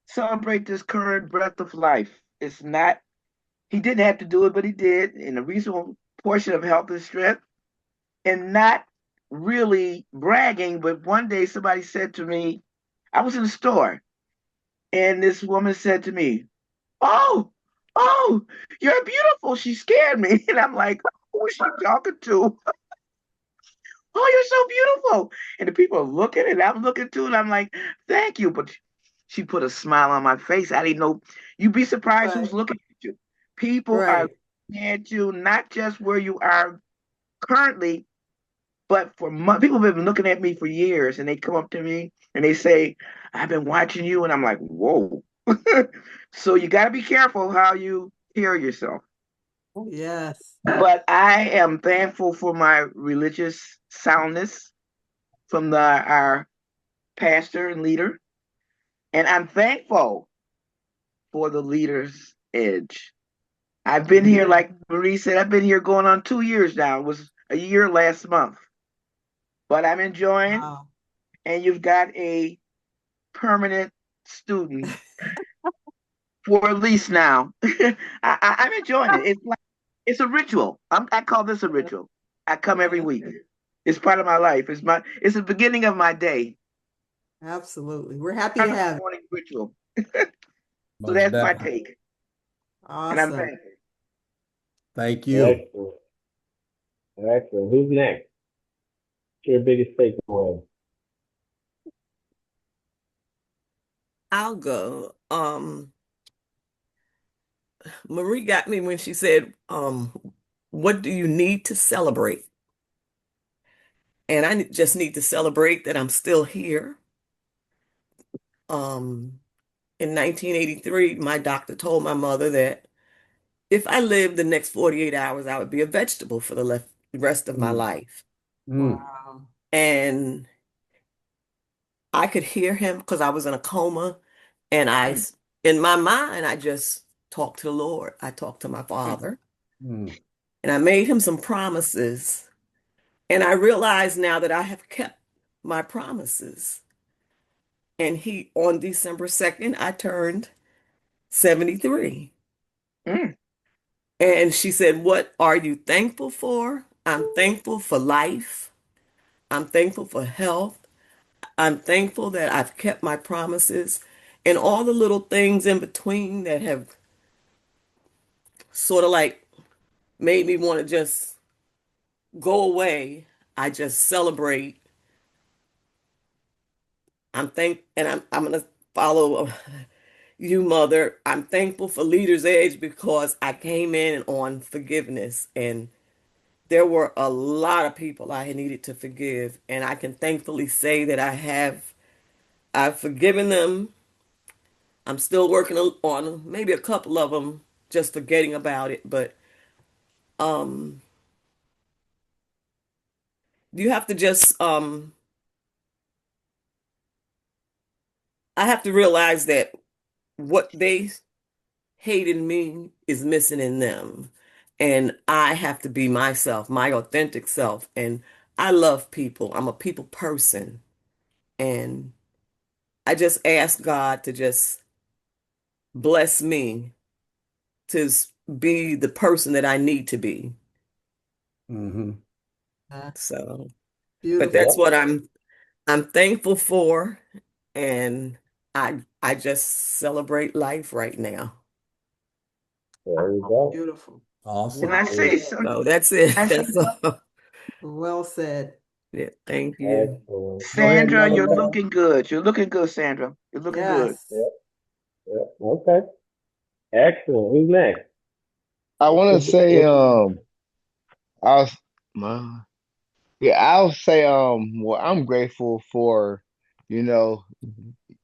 Celebrate this current breath of life. It's not He didn't have to do it, but he did in a reasonable portion of health and strength, and not really bragging. But one day somebody said to me, I was in the store, and this woman said to me, "Oh, oh, you're beautiful." She scared me. And I'm like, who is she talking to? Oh, you're so beautiful. And the people are looking, and I'm looking too, and I'm like, thank you. But she put a smile on my face. I didn't know. You'd be surprised who's Right. looking at you. People are Right. looking at you, not just where you are currently, but for people have been looking at me for years, and they come up to me and they say, I've been watching you. And I'm like, whoa. So you got to be careful how you hear yourself. Yes. But I am thankful for my religious soundness from our pastor and leader. And I'm thankful for the leader's edge. I've been here, like Marie said, I've been here going on 2 years now. It was a year last month. But I'm enjoying, Wow. and you've got a permanent student for at least now. I'm enjoying it. It's a ritual. I call this a ritual. I come every week. It's part of my life. It's the beginning of my day. Absolutely. We're happy to have you. Morning ritual. So Most that's my definitely. take. And I'm Awesome. thankful. Thank you. Excellent. Excellent. Who's next? What's your biggest takeaway? I'll go. Marie got me when she said, what do you need to celebrate? And I just need to celebrate that I'm still here. In 1983, my doctor told my mother that if I lived the next 48 hours, I would be a vegetable for the rest of my Mm, life. mm, Wow. And I could hear him because I was in a coma. And in my mind, I just talked to the Lord. I talked to my Father, mm, and I made him some promises. And I realize now that I have kept my promises. And on December 2nd, I turned 73. Mm. And she said, what are you thankful for? I'm thankful for life. I'm thankful for health. I'm thankful that I've kept my promises and all the little things in between that have sort of like made me want to just go away. I just celebrate. I'm gonna follow you, Mother. I'm thankful for Leader's Edge because I came in on forgiveness, and there were a lot of people I had needed to forgive, and I can thankfully say that I've forgiven them. I'm still working on maybe a couple of them, just forgetting about it, but um you have to just I have to realize that what they hate in me is missing in them. And I have to be myself, my authentic self. And I love people. I'm a people person. And I just ask God to just bless me to be the person that I need to be. mhm. So, but Beautiful. that's what I'm thankful for. And I just celebrate life right now. There we go. Beautiful. Awesome. And I Well say said. something. So that's it. I say, That's all. Well said. Yeah, thank you. Excellent. Go ahead, Sandra, Mother you're Mary. looking good. You're looking good, Sandra. You're looking good. Yes. Yep, yep. Okay. Excellent. Who's next? I want to say, What's I'll, my, yeah, I'll say, well, I'm grateful for, you know,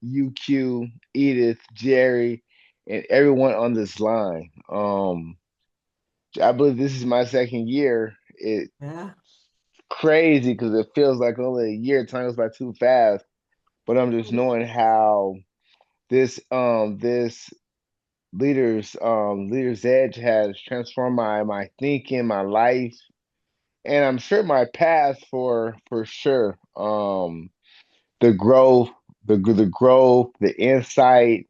UQ, Edith, Jerry, and everyone on this line. I believe this is my second year. It's Yeah. crazy because it feels like only a year. Time goes by too fast. But I'm just knowing how this leader's edge has transformed my thinking, my life, and I'm sure my path for sure. The growth, the growth, the insight,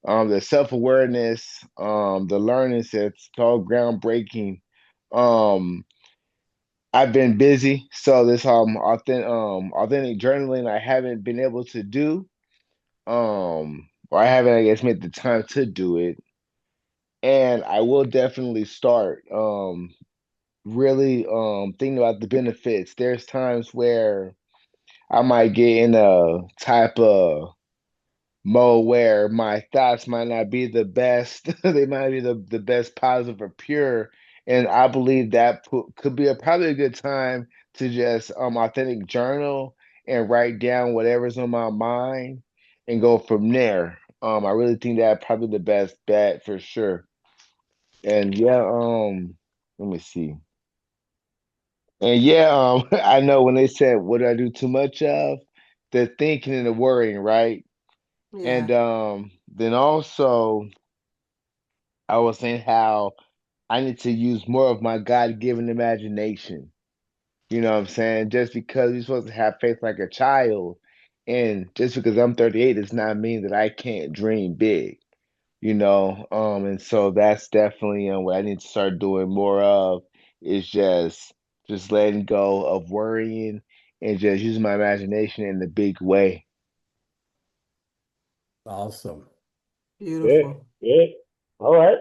the self-awareness, the learning sets, it's all groundbreaking. Um, I've been busy, so this authentic journaling I haven't been able to do. Or I haven't, I guess, made the time to do it. And I will definitely start really thinking about the benefits. There's times where I might get in a type of mode where my thoughts might not be the best. They might be the best positive or pure. And I believe that could be probably a good time to just authentic journal and write down whatever's on my mind and go from there. I really think that probably the best bet for sure. And yeah, let me see. And yeah, I know when they said what do I do too much of, the thinking and the worrying, right? Yeah. And then also I was saying how I need to use more of my God-given imagination. You know what I'm saying? Just because you're supposed to have faith like a child, and just because I'm 38 does not mean that I can't dream big. And so that's definitely what I need to start doing more of is just letting go of worrying and just using my imagination in a big way. Awesome. Good, Beautiful. good. All right.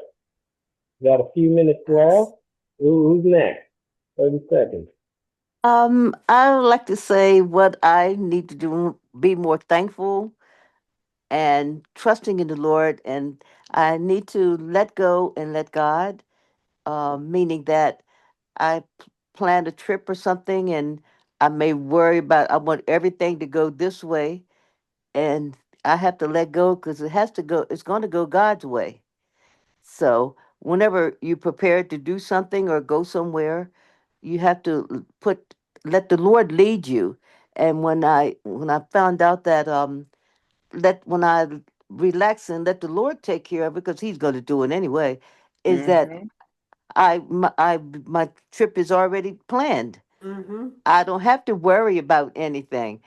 Got a few minutes Yes. left. Who's next? 30 seconds. I would like to say what I need to do, be more thankful and trusting in the Lord, and I need to let go and let God, meaning that plan a trip or something, and I may worry about, I want everything to go this way, and I have to let go because it has to go, it's going to go God's way. So whenever you prepare to do something or go somewhere, you have to let the Lord lead you. And when I found out that let when I relax and let the Lord take care of it, because He's going to do it anyway, is that Mm-hmm. my trip is already planned. Mm-hmm. I don't have to worry about anything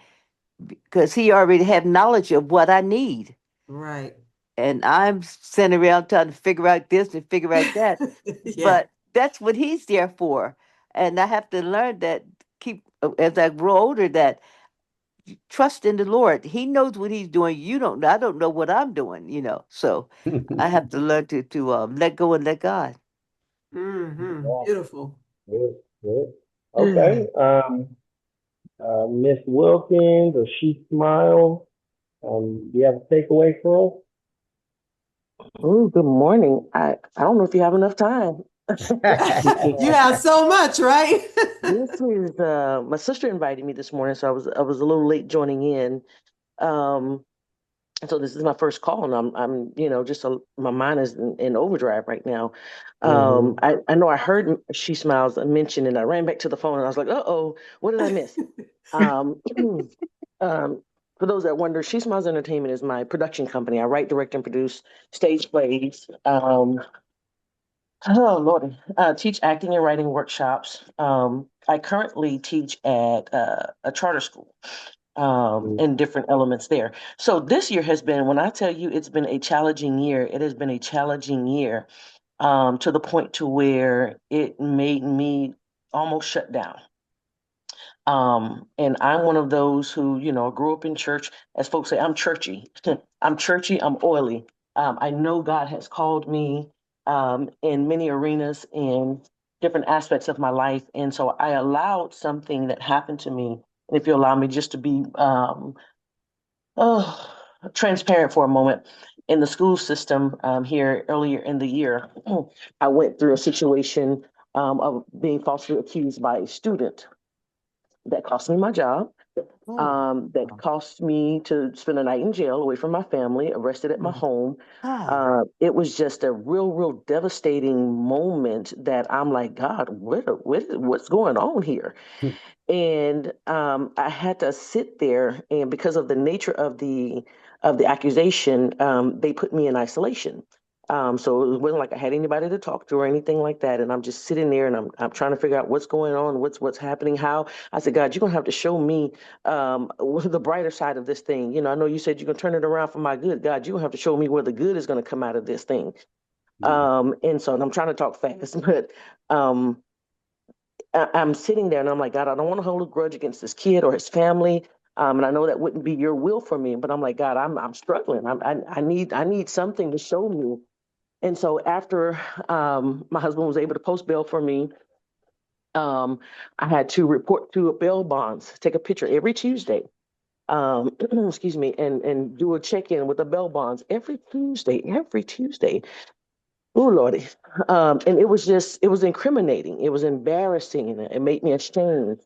because He already have knowledge of what I need. Right. And I'm sitting around trying to figure out this and figure out that. Yeah. But that's what He's there for. And I have to learn that, keep as I grow older, that trust in the Lord. He knows what He's doing. You don't. I don't know what I'm doing. So I have to learn to let go and let God. Mm-hmm. Yeah, Beautiful. good, good. Okay. Miss Wilkins or She Smile. Do you have a takeaway for us? Oh, good morning. I don't know if you have enough time. You have so much, right? This is my sister invited me this morning, so I was a little late joining in. Um, so this is my first call, and I'm just my mind is in overdrive right now. Mhm. I know I heard She Smiles mentioned, and I ran back to the phone, and I was like, "Uh-oh, what did I miss?" Um, um, for those that wonder, She Smiles Entertainment is my production company. I write, direct, and produce stage plays. Oh Lord, teach acting and writing workshops. I currently teach at a charter school in different elements there. So this year has been, when I tell you it's been a challenging year, it has been a challenging year to the point to where it made me almost shut down. And I'm one of those who, grew up in church. As folks say, I'm churchy. I'm churchy, I'm oily. I know God has called me in many arenas in different aspects of my life. And so I allowed something that happened to me. And if you allow me just to be oh, transparent for a moment, in the school system here earlier in the year, I went through a situation of being falsely accused by a student that cost me my job, Oh, that cost me to spend a night in jail away from my family, arrested at my mm. home. Ah, It was just a real devastating moment that I'm like, God, what's going on here? And I had to sit there, and because of the nature of the accusation, they put me in isolation. So it wasn't like I had anybody to talk to or anything like that. And I'm just sitting there and I'm trying to figure out what's going on, what's happening, how. I said, God, you're gonna have to show me the brighter side of this thing. You know, I know you said you're gonna turn it around for my good. God, you're gonna have to show me where the good is gonna come out of this thing. And so and I'm trying to talk fast, but um I'm sitting there and I'm like, God, I don't want to hold a grudge against this kid or his family. And I know that wouldn't be your will for me, but I'm like, God, I'm struggling. I need something to show me. And so after my husband was able to post bail for me, um, I had to report to a bail bonds, take a picture every Tuesday. Excuse me, and do a check-in with the bail bonds every Tuesday. Oh Lordy. And it was incriminating. It was embarrassing. It made me ashamed.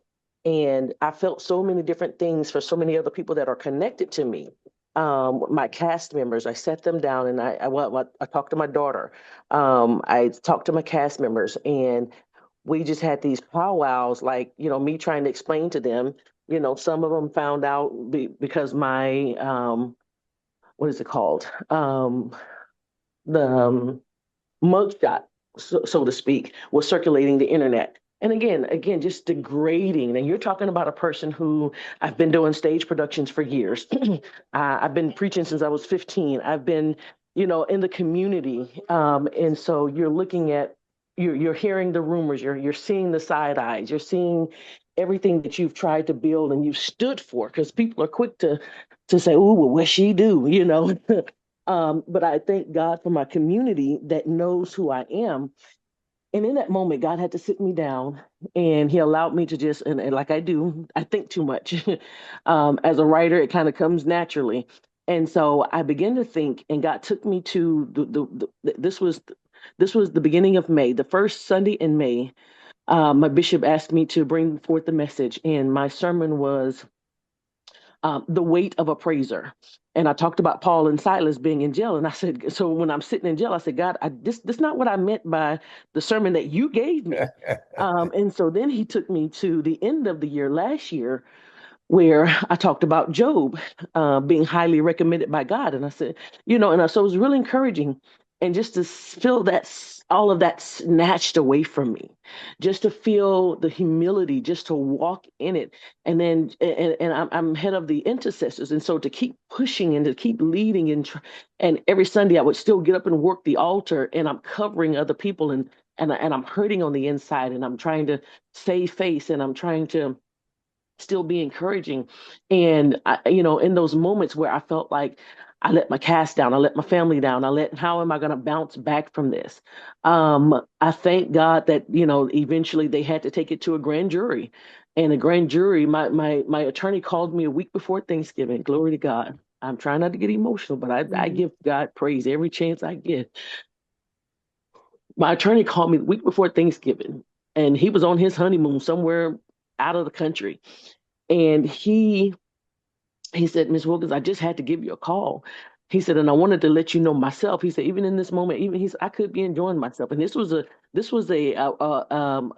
And I felt so many different things for so many other people that are connected to me. My cast members, I sat them down and I talked to my daughter. I talked to my cast members and we just had these powwows, like, me trying to explain to them, some of them found out because my, what is it called? The, mugshot, so to speak, was circulating the internet. And again, just degrading. And you're talking about a person who I've been doing stage productions for years. I've been preaching since I was 15. I've been, in the community. And so you're hearing the rumors, you're seeing the side eyes, you're seeing everything that you've tried to build and you've stood for, because people are quick to say, "Oh, well, what she do?" But I thank God for my community that knows who I am. And in that moment, God had to sit me down and he allowed me to just, and like I do, I think too much. As a writer, it kind of comes naturally. And so I began to think, and God took me to this was the beginning of May, the first Sunday in May. My bishop asked me to bring forth the message, and my sermon was the weight of a praiser. And I talked about Paul and Silas being in jail. And I said, so when I'm sitting in jail, I said, God, this is not what I meant by the sermon that you gave me. And so then he took me to the end of the year last year, where I talked about Job being highly recommended by God. And I said, so it was really encouraging. And just to feel all of that snatched away from me, just to feel the humility, just to walk in it. And then, and I'm head of the intercessors. And so to keep pushing and to keep leading and every Sunday I would still get up and work the altar and I'm covering other people and I'm hurting on the inside and I'm trying to save face and I'm trying to still be encouraging. And in those moments where I felt like I let my cast down, I let my family down, how am I going to bounce back from this? I thank God that, eventually they had to take it to a grand jury. And a grand jury, my attorney called me a week before Thanksgiving. Glory to God. I'm trying not to get emotional, but I give God praise every chance I get. My attorney called me the week before Thanksgiving, and he was on his honeymoon somewhere out of the country. And he said, Ms. Wilkins, I just had to give you a call. He said, and I wanted to let you know myself. He said, even in this moment, I could be enjoying myself. And this was a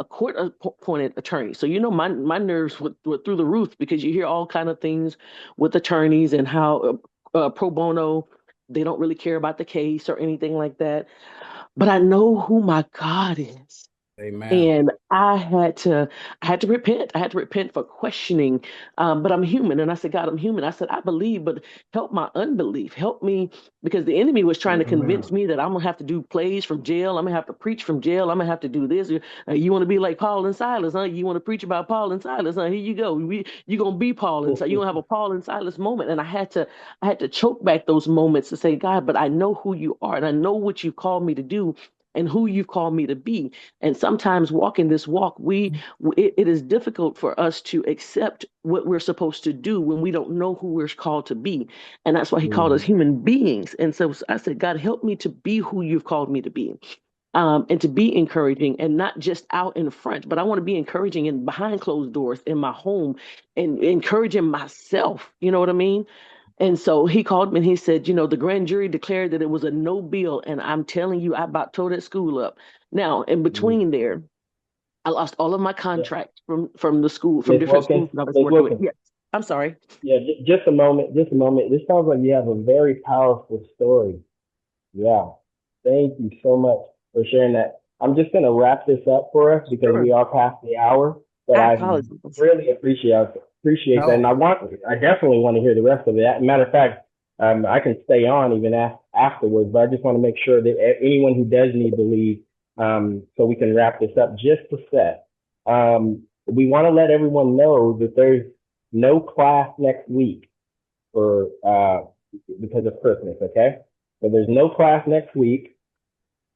court appointed attorney. So, my nerves were through the roof because you hear all kind of things with attorneys and how pro bono, they don't really care about the case or anything like that. But I know who my God is. Amen. And I had to repent. I had to repent for questioning. But I'm human. And I said, God, I'm human. I said, I believe, but help my unbelief. Help me, because the enemy was trying to convince me that I'm gonna have to do plays from jail. I'm gonna have to preach from jail. I'm gonna have to do this. You want to be like Paul and Silas, huh? You want to preach about Paul and Silas, huh? Here you go. You're gonna be Paul and Silas. You're gonna have a Paul and Silas moment. And I had to choke back those moments to say, God, but I know who you are and I know what you called me to do and who you've called me to be. And sometimes walking this walk, it is difficult for us to accept what we're supposed to do when we don't know who we're called to be. And that's why he called us human beings. And so I said, God, help me to be who you've called me to be. And to be encouraging and not just out in front, but I want to be encouraging in behind closed doors in my home and encouraging myself. You know what I mean? And so he called me and he said, the grand jury declared that it was a no bill. And I'm telling you, I about tore that school up. Now, in between there, I lost all of my contracts from the school, from Ms. different Wilkins, schools that I was Ms. working with. Wilkins. Yes. I'm sorry. Yeah, just a moment. This sounds like you have a very powerful story. Yeah. Thank you so much for sharing that. I'm just going to wrap this up for us because Sure. we are past the hour, but I I apologize. really appreciate that. And I definitely want to hear the rest of it. Matter of fact, I can stay on even afterwards, but I just want to make sure that anyone who does need to leave, so we can wrap this up just a sec. We want to let everyone know that there's no class next week for because of Christmas, okay? So there's no class next week.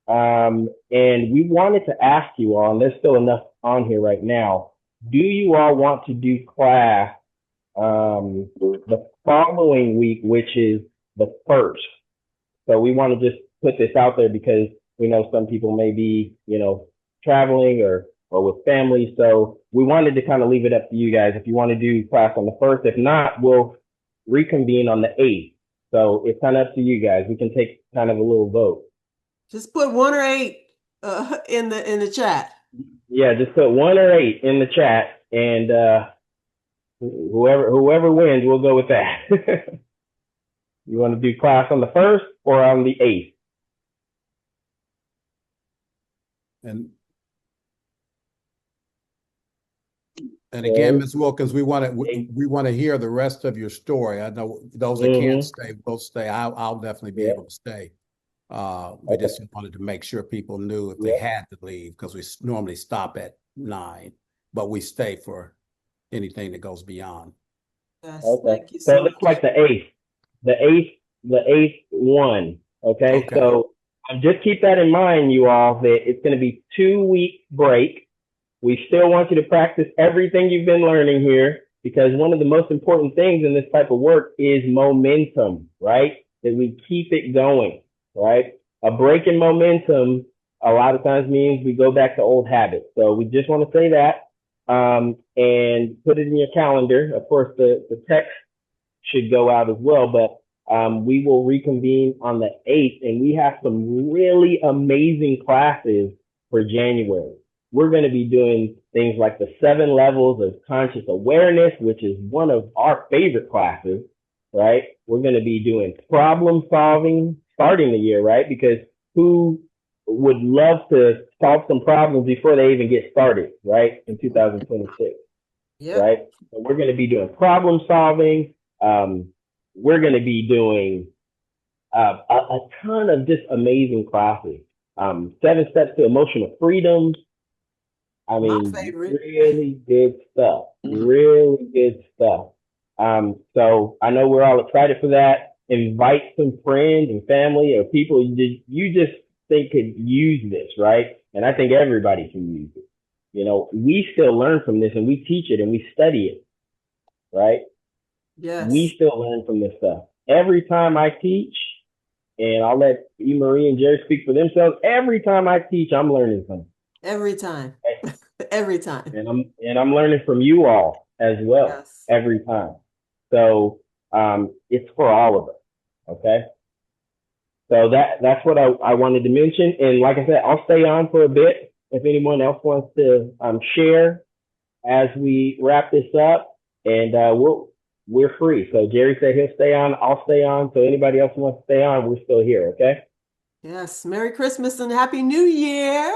And we wanted to ask you all, and there's still enough on here right now, do you all want to do class the following week, which is the 1st? So we want to just put this out there because we know some people may be, traveling or with family. So we wanted to kind of leave it up to you guys if you want to do class on the 1st. If not, we'll reconvene on the 8th. So it's kind of up to you guys. We can take kind of a little vote. Just put 1 or 8 in the chat. Yeah, just put 1 or 8 in the chat, and whoever wins, we'll go with that. You want to do class on the 1st or on the 8th? And again, Ms. Wilkins, we want to hear the rest of your story. I know those that can't stay will stay. I'll definitely be able to stay. We just wanted to make sure people knew if they had to leave, because we normally stop at 9, but we stay for anything that goes beyond. Yes, Okay. thank you So so it looks much. like the eighth one. Okay. So just keep that in mind, you all, that it's going to be 2-week break. We still want you to practice everything you've been learning here, because one of the most important things in this type of work is momentum, right? That we keep it going, right? A break in momentum a lot of times means we go back to old habits. So we just want to say that, and put it in your calendar. Of course, the text should go out as well, but we will reconvene on the 8th, and we have some really amazing classes for January. We're going to be doing things like the 7 levels of conscious awareness, which is one of our favorite classes, right? We're going to be doing problem solving starting the year, right? Because who would love to solve some problems before they even get started, right? In 2026, right? So we're going to be doing problem solving. We're going to be doing a ton of just amazing classes. 7 Steps to Emotional Freedom. I mean, really good stuff. Really good stuff. So I know we're all excited for that. Invite some friends and family or people you just think could use this, right? And I think everybody can use it. We still learn from this, and we teach it and we study it, right? Yes. We still learn from this stuff. Every time I teach, and I'll let Marie and Jerry speak for themselves, every time I teach, I'm learning something. Every time. Every time. And I'm learning from you all as well. Every time. So it's for all of us. Okay. So that's what I wanted to mention. And like I said, I'll stay on for a bit if anyone else wants to share as we wrap this up. And we're free. So Jerry said he'll stay on. I'll stay on. So anybody else who wants to stay on, we're still here. Okay. Yes. Merry Christmas and Happy New Year.